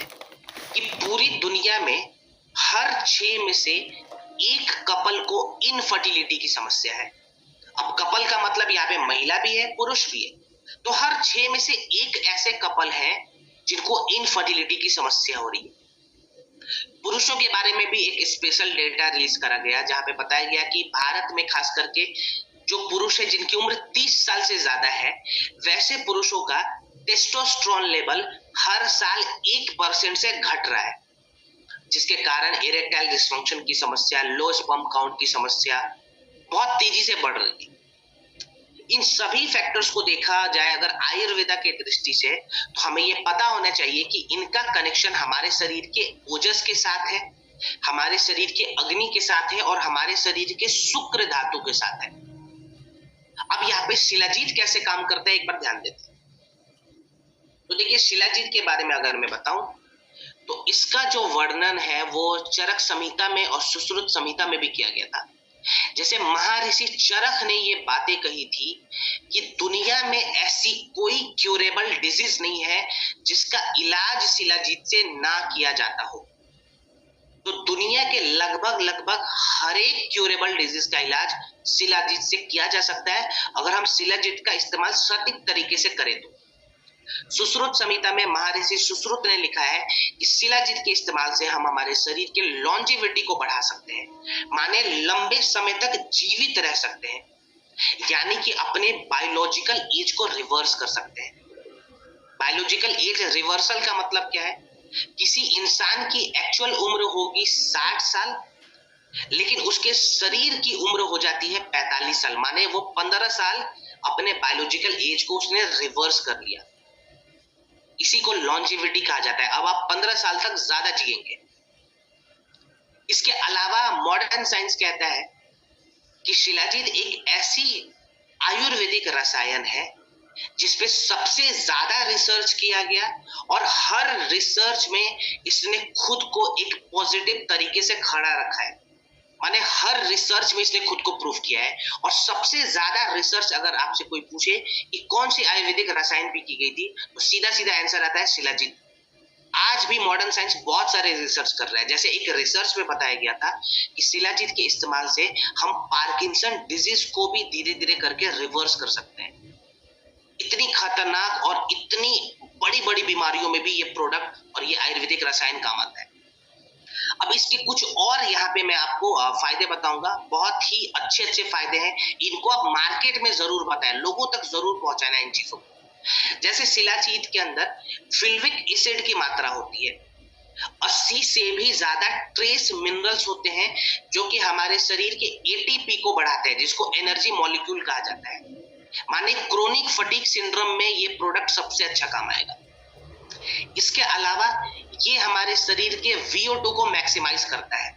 कि पूरी दुनिया में हर 6 में से 1 कपल को इनफर्टिलिटी की समस्या है। अब कपल का मतलब यहाँ पे महिला भी है पुरुष भी है, तो हर 6 में से 1 ऐसे कपल हैं जिनको इनफर्टिलिटी की समस्या हो रही है। पुरुषों के बारे में भी एक स्पेशल डेटा रिलीज करा गया जहां पे बताया गया कि भारत में खास करके जो पुरुष है जिनकी उम्र 30 साल से ज्यादा है वैसे पुरुषों का टेस्टोस्टेरोन लेवल हर साल 1% से घट रहा है, जिसके कारण इरेक्टाइल डिसफंक्शन की समस्या, लो स्पर्म काउंट की समस्या बहुत तेजी से बढ़ रही है। इन सभी फैक्टर्स को देखा जाए अगर आयुर्वेदा के दृष्टि से तो हमें ये पता होना चाहिए कि इनका कनेक्शन हमारे शरीर के ओजस के साथ है, हमारे शरीर के अग्नि के साथ है और हमारे शरीर के शुक्र धातु के साथ है। अब यहाँ पे शिलाजीत कैसे काम करता है एक बार ध्यान देते हैं। तो देखिए, शिलाजीत के बारे में अगर मैं बताऊं तो इसका जो वर्णन है वो चरक संहिता में और सुश्रुत संहिता में भी किया गया था। जैसे महर्षि चरक ने ये बातें कही थी कि दुनिया में ऐसी कोई क्यूरेबल डिजीज नहीं है जिसका इलाज शिलाजीत से ना किया जाता हो। तो दुनिया के लगभग हर एक क्यूरेबल डिजीज का इलाज शिलाजीत से किया जा सकता है अगर हम शिलाजीत का इस्तेमाल सटीक तरीके से करें तो। सुश्रुत संहिता में महर्षि सुश्रुत ने लिखा है कि शिलाजीत के इस्तेमाल से हम हमारे शरीर के लॉन्जिविटी को बढ़ा सकते हैं, माने लंबे समय तक जीवित रह सकते हैं, यानी कि अपने बायोलॉजिकल एज को रिवर्स कर सकते हैं। बायोलॉजिकल एज रिवर्सल का मतलब क्या है? किसी इंसान की एक्चुअल उम्र होगी 60 साल, लेकिन उसके शरीर की उम्र हो जाती है 45 साल, माने वो 15 साल अपने बायोलॉजिकल एज को उसने रिवर्स कर लिया। इसी को लॉन्जिविटी कहा जाता है। अब आप 15 साल तक ज्यादा जिएंगे। इसके अलावा मॉडर्न साइंस कहता है कि शिलाजीत एक ऐसी आयुर्वेदिक रसायन है जिसपे सबसे ज्यादा रिसर्च किया गया और हर रिसर्च में इसने खुद को एक पॉजिटिव तरीके से खड़ा रखा है, माने हर रिसर्च में इसने खुद को प्रूव किया है। और सबसे ज्यादा रिसर्च अगर आपसे कोई पूछे कि कौन सी आयुर्वेदिक रसायन पे की गई थी, तो सीधा सीधा आंसर आता है शिलाजीत। आज भी मॉडर्न साइंस बहुत सारे रिसर्च कर रहा है। जैसे एक रिसर्च में बताया गया था कि शिलाजीत के इस्तेमाल से हम पार्किंसन डिजीज को भी धीरे धीरे करके रिवर्स कर सकते हैं। इतनी खतरनाक और इतनी बड़ी बड़ी बीमारियों में भी ये प्रोडक्ट और ये आयुर्वेदिक रसायन काम आता है। अब इसके कुछ और यहाँ पे मैं आपको फायदे बताऊंगा, बहुत ही अच्छे अच्छे फायदे हैं। इनको आप मार्केट में जरूर बताएं, लोगों तक जरूर पहुंचाना इन चीजों को। जैसे शिलाजीत के अंदर फिल्विक एसिड की मात्रा होती है, 80 से भी ज्यादा ट्रेस मिनरल्स होते हैं जो कि हमारे शरीर के एटीपी को बढ़ाते हैं, जिसको एनर्जी मॉलिक्यूल कहा जाता है। माने क्रोनिक फटीग सिंड्रोम में ये प्रोडक्ट सबसे अच्छा काम आएगा। इसके अलावा ये हमारे शरीर के VO2 को मैक्सिमाइज करता है,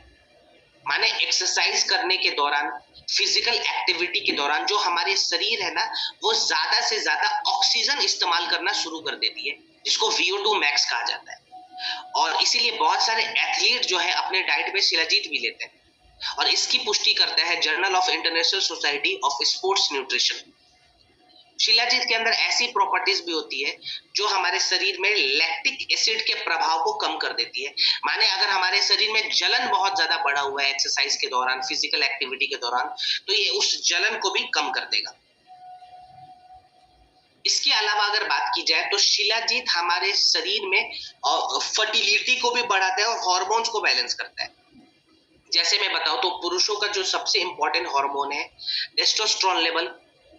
माने एक्सरसाइज करने के दौरान, फिजिकल एक्टिविटी के दौरान जो हमारे शरीर है ना, वो ज्यादा से ज्यादा ऑक्सीजन इस्तेमाल करना शुरू कर देती है, जिसको VO2 मैक्स कहा जाता है। और इसीलिए बहुत सारे एथलीट जो है अपने डाइट में शिलाजीत भी लेते हैं, और इसकी पुष्टि करता है journal of international society of sports nutrition. Shilajit के अंदर ऐसी प्रॉपर्टीज भी होती है जो हमारे शरीर में लैक्टिक एसिड के प्रभाव को कम कर देती है। माने अगर हमारे शरीर में जलन बहुत ज्यादा बढ़ा हुआ है एक्सरसाइज के दौरान, फिजिकल एक्टिविटी के दौरान, तो ये उस जलन को भी कम कर देगा। इसके अलावा अगर बात की जाए तो शिलाजीत हमारे शरीर में फर्टिलिटी को भी बढ़ाता है और हॉर्मोन्स को बैलेंस करता है। जैसे मैं बताऊं तो पुरुषों का जो सबसे इंपॉर्टेंट हार्मोन है टेस्टोस्टेरोन लेवल,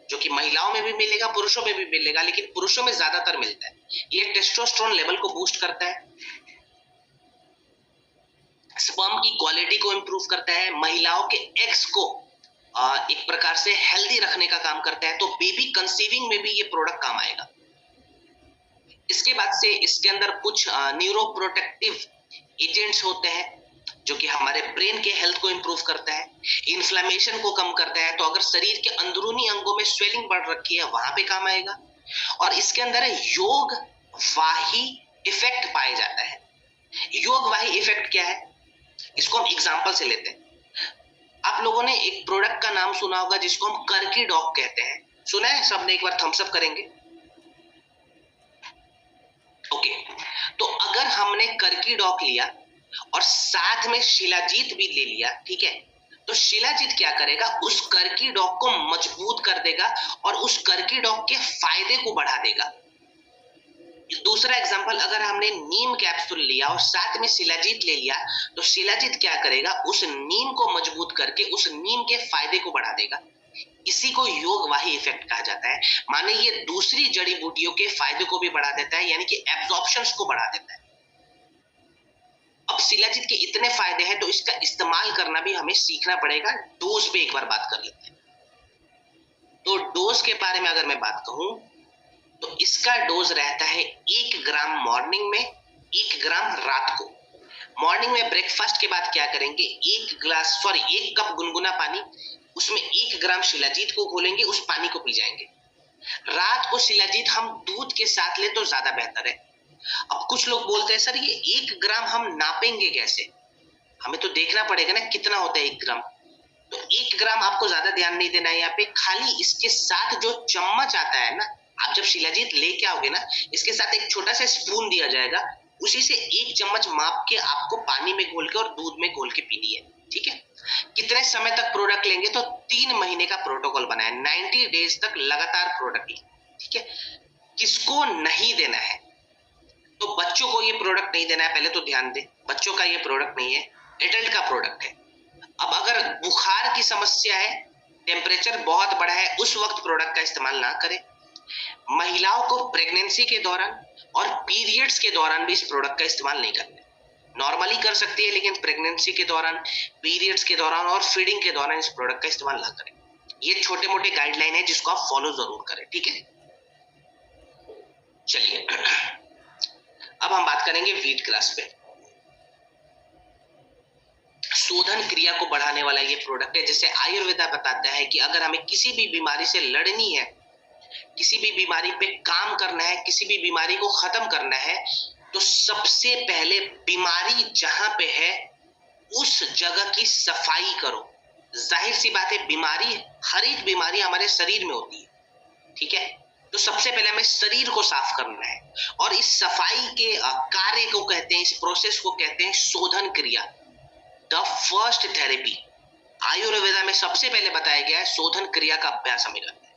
जो कि महिलाओं में भी मिलेगा, पुरुषों में भी मिलेगा, लेकिन पुरुषों में ज्यादातर मिलता है। ये टेस्टोस्टेरोन लेवल को बूस्ट करता है, स्पर्म की क्वालिटी को इंप्रूव करता है, महिलाओं के एग्स को एक प्रकार से हेल्दी रखने का काम करता है। तो बेबी कंसीविंग में भी ये प्रोडक्ट काम आएगा। इसके बाद से इसके अंदर कुछ न्यूरोप्रोटेक्टिव एजेंट्स होते हैं जो कि हमारे ब्रेन के हेल्थ को इंप्रूव करता है, इन्फ्लेमेशन को कम करता है। तो अगर शरीर के अंदरूनी अंगों में स्वेलिंग बढ़ रखी है, वहां पे काम आएगा। और इसके अंदर योग वाही इफेक्ट पाया जाता है। योग वाही इफेक्ट क्या है, इसको हम एग्जांपल से लेते हैं। आप लोगों ने एक प्रोडक्ट का नाम सुना होगा जिसको हम कर्की डॉग कहते हैं, सुना है सबने? एक बार थम्स अप करेंगे। ओके, तो अगर हमने कर्की डॉग लिया और साथ में शिलाजीत भी ले लिया, ठीक है, तो शिलाजीत क्या करेगा, उस कर्की डॉग को मजबूत कर देगा और उस कर्की डॉग के फायदे को बढ़ा देगा। दूसरा एग्जांपल, अगर हमने नीम कैप्सूल लिया और साथ में शिलाजीत ले लिया, तो शिलाजीत क्या करेगा, उस नीम को मजबूत करके उस नीम के फायदे को बढ़ा देगा। इसी को योग वाही इफेक्ट कहा जाता है। माने ये दूसरी जड़ी बूटियों के फायदे को भी बढ़ा देता है, यानी कि एब्जॉर्प्शंस को बढ़ा देता है। अब शिलाजीत के इतने फायदे हैं तो इसका इस्तेमाल करना भी हमें सीखना पड़ेगा। डोज पे एक बार बात कर लेते हैं। तो डोज के बारे में अगर मैं बात कहूं तो इसका डोज रहता है 1 ग्राम मॉर्निंग में, 1 ग्राम रात को। मॉर्निंग में ब्रेकफास्ट के बाद क्या करेंगे, 1 कप गुनगुना पानी, उसमें 1 ग्राम शिलाजीत को घोलेंगे, उस पानी को पी जाएंगे। रात को शिलाजीत हम दूध के साथ ले तो ज्यादा बेहतर है। अब कुछ लोग बोलते हैं सर ये 1 ग्राम हम नापेंगे कैसे, हमें तो देखना पड़ेगा ना कितना होता है 1 ग्राम। तो 1 ग्राम आपको ज्यादा ध्यान नहीं देना है यहाँ पे, खाली इसके साथ जो चम्मच आता है ना, आप जब शिलाजीत लेके आओगे ना, इसके साथ एक छोटा सा स्पून दिया जाएगा, उसी से 1 चम्मच माप के आपको पानी में घोल के और दूध में घोल के पीनी है। ठीक है, कितने समय तक प्रोडक्ट लेंगे, तो 3 महीने का प्रोटोकॉल बना है, 90 डेज तक लगातार प्रोडक्ट लें। ठीक है, किसको नहीं देना है? तो बच्चों को ये प्रोडक्ट नहीं देना है, पहले तो ध्यान दे, बच्चों का ये प्रोडक्ट नहीं है, एडल्ट का प्रोडक्ट है। अब अगर बुखार की समस्या है, टेम्परेचर बहुत बड़ा है, उस वक्त प्रोडक्ट का इस्तेमाल ना करें। महिलाओं को प्रेगनेंसी के दौरान और पीरियड्स के दौरान भी इस प्रोडक्ट का इस्तेमाल नहीं करना है। नॉर्मली कर सकती है, लेकिन प्रेगनेंसी के दौरान, पीरियड्स के दौरान और फीडिंग के दौरान इस प्रोडक्ट का इस्तेमाल ना करें। ये छोटे मोटे गाइडलाइन है जिसको आप फॉलो जरूर करें, ठीक है। चलिए अब हम बात करेंगे वीट ग्रास पे। शोधन क्रिया को बढ़ाने वाला ये प्रोडक्ट है। जैसे आयुर्वेदा बताता है कि अगर हमें किसी भी बीमारी से लड़नी है, किसी भी बीमारी पे काम करना है, किसी भी बीमारी को खत्म करना है, तो सबसे पहले बीमारी जहां पे है उस जगह की सफाई करो। जाहिर सी बात है, बीमारी, हर एक बीमारी हमारे शरीर में होती है, ठीक है। तो सबसे पहले हमें शरीर को साफ करना है, और इस सफाई के कार्य को कहते हैं, इस प्रोसेस को कहते हैं शोधन क्रिया, द फर्स्ट थेरेपी। आयुर्वेदा में सबसे पहले बताया गया है शोधन क्रिया का अभ्यास हमें करना है।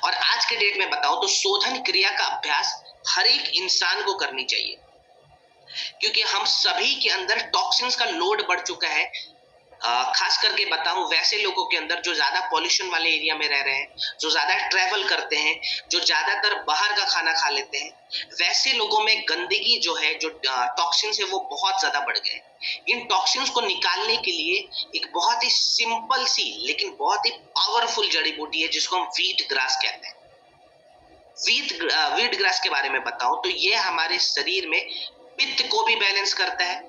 और आज के डेट में बताओ तो शोधन क्रिया का अभ्यास हर एक इंसान को करनी चाहिए, क्योंकि हम सभी के अंदर टॉक्सिन्स का लोड बढ़ चुका है। खास करके बताऊं, वैसे लोगों के अंदर जो ज्यादा पॉल्यूशन वाले एरिया में रह रहे हैं, जो ज्यादा ट्रैवल करते हैं, जो ज्यादातर बाहर का खाना खा लेते हैं, वैसे लोगों में गंदगी जो है, जो टॉक्सिन्स है, वो बहुत ज्यादा बढ़ गए। इन टॉक्सिन्स को निकालने के लिए एक बहुत ही सिंपल सी लेकिन बहुत ही पावरफुल जड़ी बूटी है जिसको हम वीट ग्रास कहते हैं। वीट ग्रास के बारे में बताऊं तो ये हमारे शरीर में पित्त को भी बैलेंस करता है,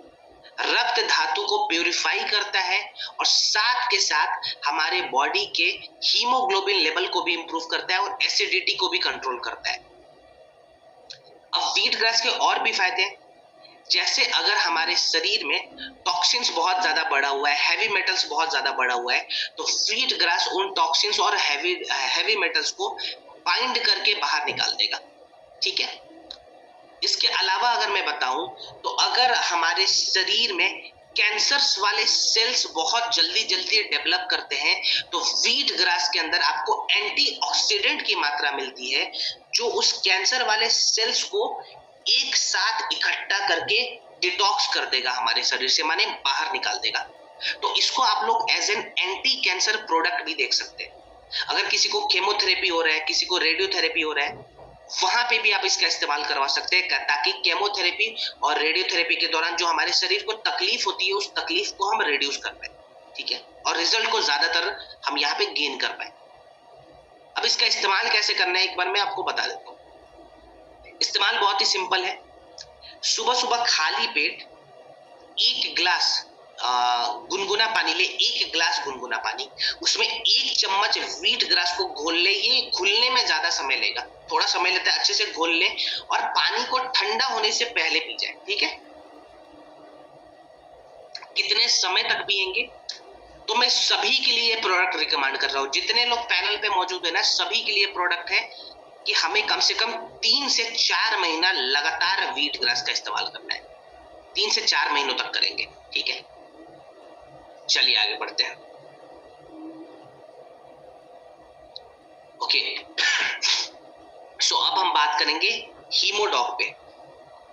रक्त धातु को प्यूरिफाई करता है, और साथ के साथ हमारे बॉडी के हीमोग्लोबिन लेवल को भी इंप्रूव करता है और एसिडिटी को भी कंट्रोल करता है। अब वीट ग्रास के और भी फायदे हैं, जैसे अगर हमारे शरीर में टॉक्सिन्स बहुत ज्यादा बढ़ा हुआ है, हैवी मेटल्स बहुत ज्यादा बढ़ा हुआ है, तो वीट ग्रास उन टॉक्सिन्स और हैवी मेटल्स को बाइंड करके बाहर निकाल देगा, ठीक है। इसके अलावा अगर मैं बताऊं तो अगर हमारे शरीर में कैंसर्स वाले सेल्स बहुत जल्दी जल्दी डेवलप करते हैं, तो वीट ग्रास के अंदर आपको एंटीऑक्सीडेंट की मात्रा मिलती है, जो उस कैंसर वाले सेल्स को एक साथ इकट्ठा करके डिटॉक्स कर देगा हमारे शरीर से, माने बाहर निकाल देगा। तो इसको आप लोग as an anti cancer product भी देख सकते हैं। अगर किसी को केमोथेरेपी हो रहा है, किसी को रेडियोथेरेपी हो रहा है, वहां पे भी आप इसका इस्तेमाल करवा सकते हैं, ताकि केमोथेरेपी और रेडियोथेरेपी के दौरान जो हमारे शरीर को तकलीफ होती है, उस तकलीफ को हम रिड्यूस कर पाए, ठीक है, और रिजल्ट को ज्यादातर हम यहाँ पे गेन कर पाए। अब इसका इस्तेमाल कैसे करना है एक बार मैं आपको बता देता हूँ। इस्तेमाल बहुत ही सिंपल है। सुबह सुबह खाली पेट 1 गिलास गुनगुना पानी ले, 1 गिलास गुनगुना पानी, उसमें 1 चम्मच वीट ग्रास को घोल ले। ये घुलने में ज्यादा समय लेगा, थोड़ा समय लेता है, अच्छे से घोल ले और पानी को ठंडा होने से पहले पी जाए, ठीक है। कितने समय तक पिएंगे, तो मैं सभी के लिए प्रोडक्ट रिकमेंड कर रहा हूँ। जितने लोग पैनल पे मौजूद है ना, सभी के लिए प्रोडक्ट है कि हमें कम से कम 3 से 4 महीना लगातार वीट ग्रास का इस्तेमाल करना है। 3 से 4 महीनों तक करेंगे, ठीक है। चलिए आगे बढ़ते हैं। ओके, सो अब हम बात करेंगे हीमोडॉग पे।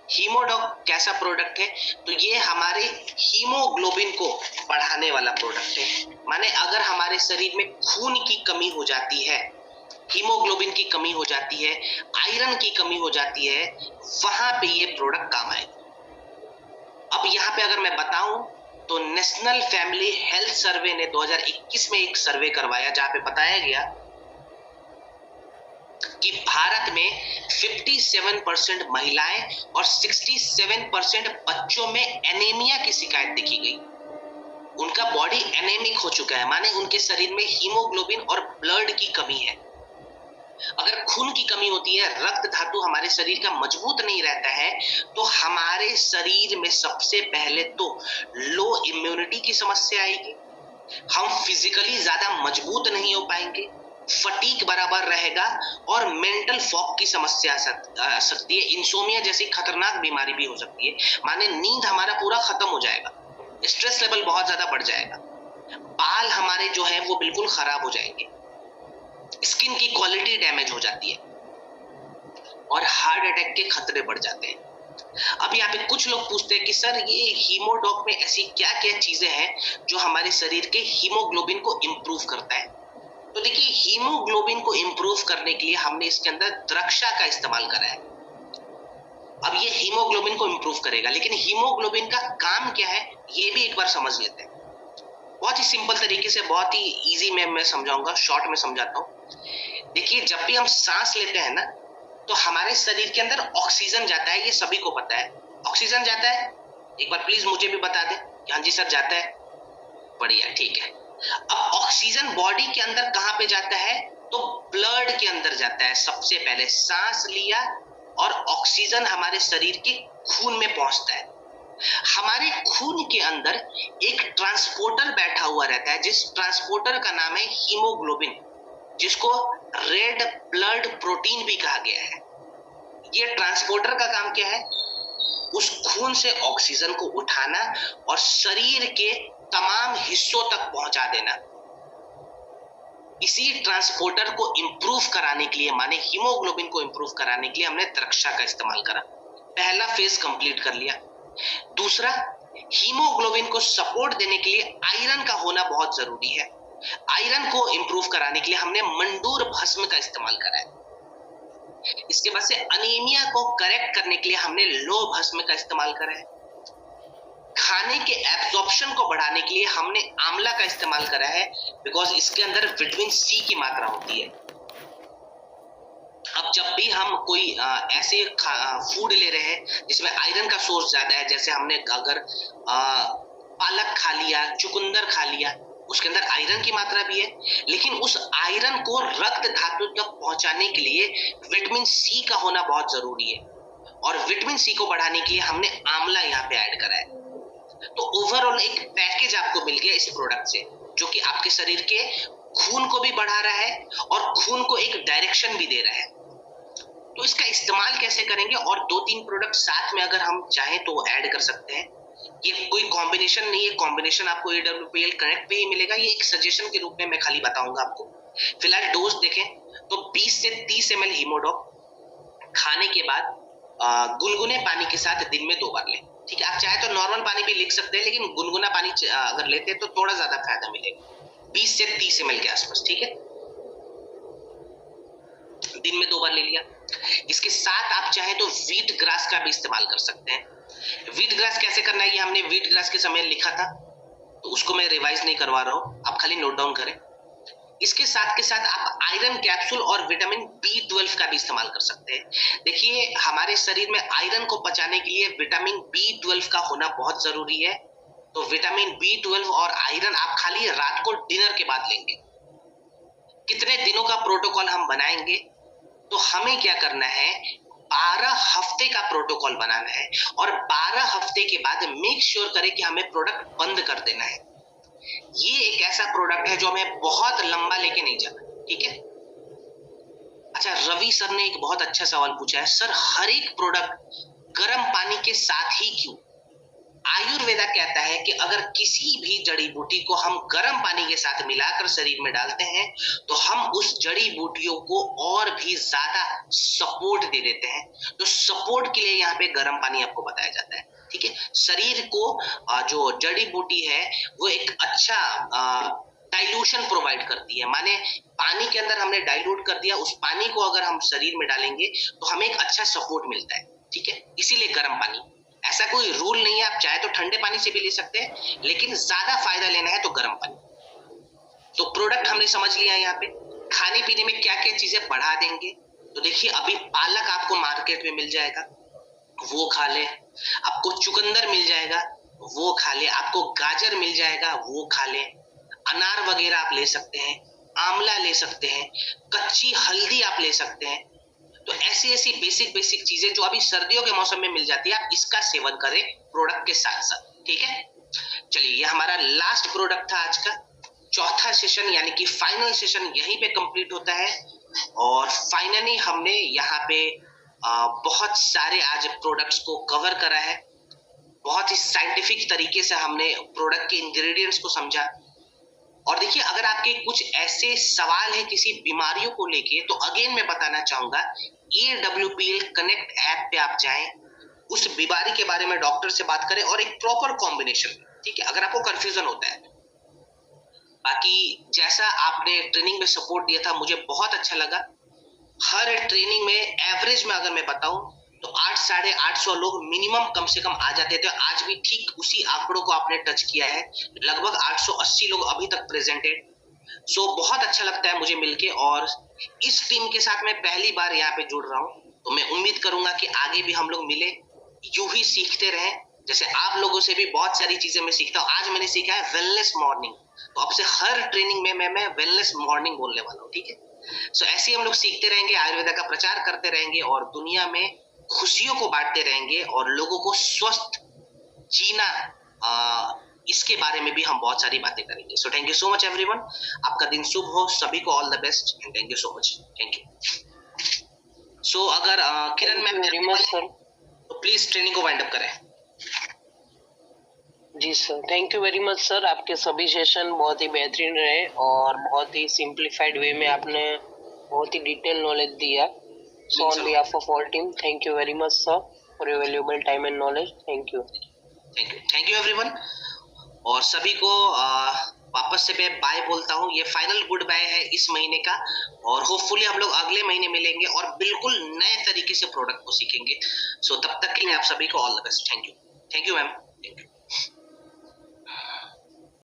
हीमोडॉग कैसा प्रोडक्ट है, तो ये हमारे हीमोग्लोबिन को बढ़ाने वाला प्रोडक्ट है। माने अगर हमारे शरीर में खून की कमी हो जाती है, हीमोग्लोबिन की कमी हो जाती है, आयरन की कमी हो जाती है, वहां पे ये प्रोडक्ट काम आएगा। अब यहाँ पे अगर मैं बताऊं तो नेशनल फैमिली हेल्थ सर्वे ने 2021 में एक सर्वे करवाया, जहां पे बताया गया कि भारत में 57% महिलाएं और 67% बच्चों में एनीमिया की शिकायत देखी गई। उनका बॉडी एनेमिक हो चुका है, माने उनके शरीर में हीमोग्लोबिन और ब्लड की कमी है। अगर खून की कमी होती है, रक्त धातु हमारे शरीर का मजबूत नहीं रहता है, तो हमारे शरीर में सबसे पहले तो लो इम्यूनिटी की समस्या आएगी, हम फिजिकली ज्यादा मजबूत नहीं हो पाएंगे, फटीग बराबर रहेगा, और मेंटल फॉग की समस्या आ सकती है। इंसोमिया जैसी खतरनाक बीमारी भी हो सकती है, माने नींद हमारा पूरा खत्म हो जाएगा, स्ट्रेस लेवल बहुत ज्यादा बढ़ जाएगा, बाल हमारे जो है वो बिल्कुल खराब हो जाएंगे, स्किन की क्वालिटी डैमेज हो जाती है। और हार्ट अटैक के खतरे बढ़ जाते हैं। अब यहाँ पे कुछ लोग पूछते हैं कि सर ये हीमोडॉक में ऐसी क्या क्या चीजें हैं जो हमारे शरीर के हीमोग्लोबिन को इम्प्रूव करता है। तो देखिए, हीमोग्लोबिन को इम्प्रूव करने के लिए हमने इसके अंदर द्रक्षा का इस्तेमाल करा है। अब ये हीमोग्लोबिन को इम्प्रूव करेगा, लेकिन हीमोग्लोबिन का काम क्या है ये भी एक बार समझ लेते हैं। बहुत ही सिंपल तरीके से, बहुत ही इजी में मैं समझाऊंगा, शॉर्ट में समझाता हूँ। देखिए, जब भी हम सांस लेते हैं ना, तो हमारे शरीर के अंदर ऑक्सीजन जाता है, ये सभी को पता है। ऑक्सीजन जाता है, एक बार प्लीज मुझे भी बता दें। हाँ जी सर, जाता है, बढ़िया, ठीक है। अब ऑक्सीजन बॉडी के अंदर कहाँ पे जाता है, तो ब्लड के अंदर जाता है। सबसे पहले सांस लिया और ऑक्सीजन हमारे शरीर के खून में पहुंचता है। हमारे खून के अंदर एक ट्रांसपोर्टर बैठा हुआ रहता है, जिस ट्रांसपोर्टर का नाम है हीमोग्लोबिन, जिसको रेड ब्लड प्रोटीन भी कहा गया है। ये ट्रांसपोर्टर का काम क्या है, उस खून से ऑक्सीजन को उठाना और शरीर के तमाम हिस्सों तक पहुंचा देना। इसी ट्रांसपोर्टर को इंप्रूव कराने के लिए, माने हीमोग्लोबिन को इंप्रूव कराने के लिए, हमने द्रक्षा का इस्तेमाल करा। पहला फेज कंप्लीट कर लिया। दूसरा, हीमोग्लोबिन को सपोर्ट देने के लिए आयरन का होना बहुत जरूरी है। आयरन को इंप्रूव कराने के लिए हमने मंडूर भस्म का इस्तेमाल करा है। इसके बाद से अनीमिया को करेक्ट करने के लिए हमने लो भस्म का इस्तेमाल करा है। खाने के एब्जॉर्प्शन को बढ़ाने के लिए हमने आंवला का इस्तेमाल करा है, बिकॉज इसके अंदर विटामिन सी की मात्रा होती है। अब जब भी हम कोई ऐसे फूड ले रहे हैं जिसमें आयरन का सोर्स ज्यादा है, जैसे हमने अगर पालक खा लिया, चुकंदर खा लिया, उसके अंदर आयरन की मात्रा भी है, लेकिन उस आयरन को रक्त धातु तक पहुंचाने के लिए विटामिन सी का होना बहुत जरूरी है। और विटामिन सी को बढ़ाने के लिए हमने आंवला यहाँ पे ऐड करा है। तो ओवरऑल एक पैकेज आपको मिल गया इस प्रोडक्ट से, जो कि आपके शरीर के खून को भी बढ़ा रहा है और खून को एक डायरेक्शन भी दे रहा है। तो इसका इस्तेमाल कैसे करेंगे, और 2-3 प्रोडक्ट साथ में अगर हम चाहें तो ऐड कर सकते हैं। ये कोई कॉम्बिनेशन नहीं है, कॉम्बिनेशन आपको AWPL कनेक्ट पे ही मिलेगा। ये एक सजेशन के रूप में मैं खाली बताऊंगा आपको। फिलहाल डोज देखें तो 20 से 30 ml हीमोडॉक खाने के बाद गुनगुने पानी के साथ दिन में 2 बार लें। ठीक है, आप चाहे तो नॉर्मल पानी भी लिख सकते हैं, लेकिन गुनगुना पानी अगर लेते हैं तो थोड़ा ज्यादा फायदा मिलेगा। 20 से 30 ml के आसपास, ठीक है, दिन में 2 बार ले लिया। इसके साथ आप चाहे तो व्हीट ग्रास का भी इस्तेमाल कर सकते हैं। व्हीट ग्रास कैसे करना है, ये हमने व्हीट ग्रास के समय लिखा था, तो उसको मैं रिवाइज नहीं करवा रहा हूँ, आप खाली नोट डाउन करें। इसके साथ के साथ आप आयरन कैप्सूल और विटामिन B12 का भी इस्तेमाल कर सकते हैं। देखिए, हमारे शरीर में आयरन को पचाने के लिए विटामिन B12 का होना बहुत जरूरी है। तो विटामिन B12 और आयरन आप खाली रात को डिनर के बाद लेंगे। कितने दिनों का प्रोटोकॉल हम बनाएंगे, तो हमें क्या करना है, 12 हफ्ते का प्रोटोकॉल बनाना है, और 12 हफ्ते के बाद मेक श्योर करें कि हमें प्रोडक्ट बंद कर देना है। ये एक ऐसा प्रोडक्ट है जो हमें बहुत लंबा लेके नहीं जाना, ठीक है। अच्छा, रवि सर ने एक बहुत अच्छा सवाल पूछा है, सर हर एक प्रोडक्ट गर्म पानी के साथ ही क्यों? आयुर्वेदा कहता है कि अगर किसी भी जड़ी बूटी को हम गर्म पानी के साथ मिलाकर शरीर में डालते हैं, तो हम उस जड़ी बूटियों को और भी ज्यादा सपोर्ट दे देते हैं। तो सपोर्ट के लिए यहाँ पे गर्म पानी आपको बताया जाता है, ठीक है। शरीर को जो जड़ी बूटी है वो एक अच्छा डाइल्यूशन प्रोवाइड करती है, माने पानी के अंदर हमने डाइल्यूट कर दिया, उस पानी को अगर हम शरीर में डालेंगे तो हमें एक अच्छा सपोर्ट मिलता है, ठीक है। इसीलिए गर्म पानी, ऐसा कोई रूल नहीं है, आप चाहे तो ठंडे पानी से भी ले सकते हैं, लेकिन ज्यादा फायदा लेना है तो गर्म पानी। तो प्रोडक्ट हमने समझ लिया। यहाँ पे खाने पीने में क्या क्या चीजें बढ़ा देंगे, तो देखिए अभी पालक आपको मार्केट में मिल जाएगा, वो खा ले। आपको चुकंदर मिल जाएगा, वो खा ले। आपको गाजर मिल जाएगा, वो खा ले। अनार वगैरह आप ले सकते हैं, आंवला ले सकते हैं, कच्ची हल्दी आप ले सकते हैं। तो ऐसी ऐसी बेसिक चीजें जो अभी सर्दियों के मौसम में मिल जाती है, आप इसका सेवन करें प्रोडक्ट के साथ साथ, ठीक है। चलिए, ये हमारा लास्ट प्रोडक्ट था आज का। चौथा सेशन यानी कि फाइनल सेशन यहीं पे कंप्लीट होता है, और फाइनली हमने यहाँ पे बहुत सारे आज प्रोडक्ट्स को कवर करा है। बहुत ही साइंटिफिक तरीके से हमने प्रोडक्ट के इंग्रेडिएंट्स को समझा, और देखिए, अगर आपके कुछ ऐसे सवाल है किसी बीमारियों को लेके, तो अगेन मैं बताना चाहूंगा, AWPL कनेक्ट ऐप पे आप जाएं, उस बीमारी के बारे में डॉक्टर से बात करें और एक प्रॉपर कॉम्बिनेशन, ठीक है, अगर आपको कंफ्यूजन होता है। बाकी जैसा आपने ट्रेनिंग में सपोर्ट दिया था, मुझे बहुत अच्छा लगा। हर ट्रेनिंग में एवरेज में अगर मैं बताऊं तो 800-850 लोग मिनिमम कम से कम आ जाते थे। आज भी ठीक उसी आंकड़ों को आपने टच किया है, लगभग 880 लोग अभी तक प्रेजेंटेड। सो बहुत अच्छा लगता है मुझे मिलके, और इस टीम के साथ मैं पहली बार यहाँ पे जुड़ रहा हूँ, तो मैं उम्मीद करूंगा कि आगे भी हम लोग मिले, यूं ही सीखते रहें। जैसे आप लोगों से भी बहुत सारी चीजें मैं सीखता हूँ। आज मैंने सीखा है वेलनेस मॉर्निंग, तो अब से हर ट्रेनिंग में मैं वेलनेस मॉर्निंग बोलने वाला हूँ, ठीक है। सो ऐसे ही हम लोग सीखते रहेंगे, आयुर्वेदा का प्रचार करते रहेंगे और दुनिया में खुशियों को बांटते रहेंगे और लोगों को स्वस्थ जीना, इसके बारे में भी हम बहुत सारी बातें करेंगे। So thank you so much everyone, आपका दिन शुभ हो, सभी को all the best and thank you so much. Thank you. So अगर Kiran ma'am very much sir, तो प्लीज ट्रेनिंग को वाइंड अप करें। जी sir, thank you very much sir. आपके सभी सेशन बहुत ही बेहतरीन रहे और बहुत ही सिंप्लीफाइड वे में आपने बहुत ही डिटेल नॉलेज दिया। So on behalf of all team, thank you very much sir for your valuable time and knowledge. Thank you everyone, और सभी को वापस से मैं बाय बोलता हूँ। ये फाइनल गुड बाय है इस महीने का, और होपफुली हम लोग अगले महीने मिलेंगे और बिल्कुल नए तरीके से प्रोडक्ट को सीखेंगे। सो तब तक के लिए आप सभी को all the best. Thank you ma'am. Thank you.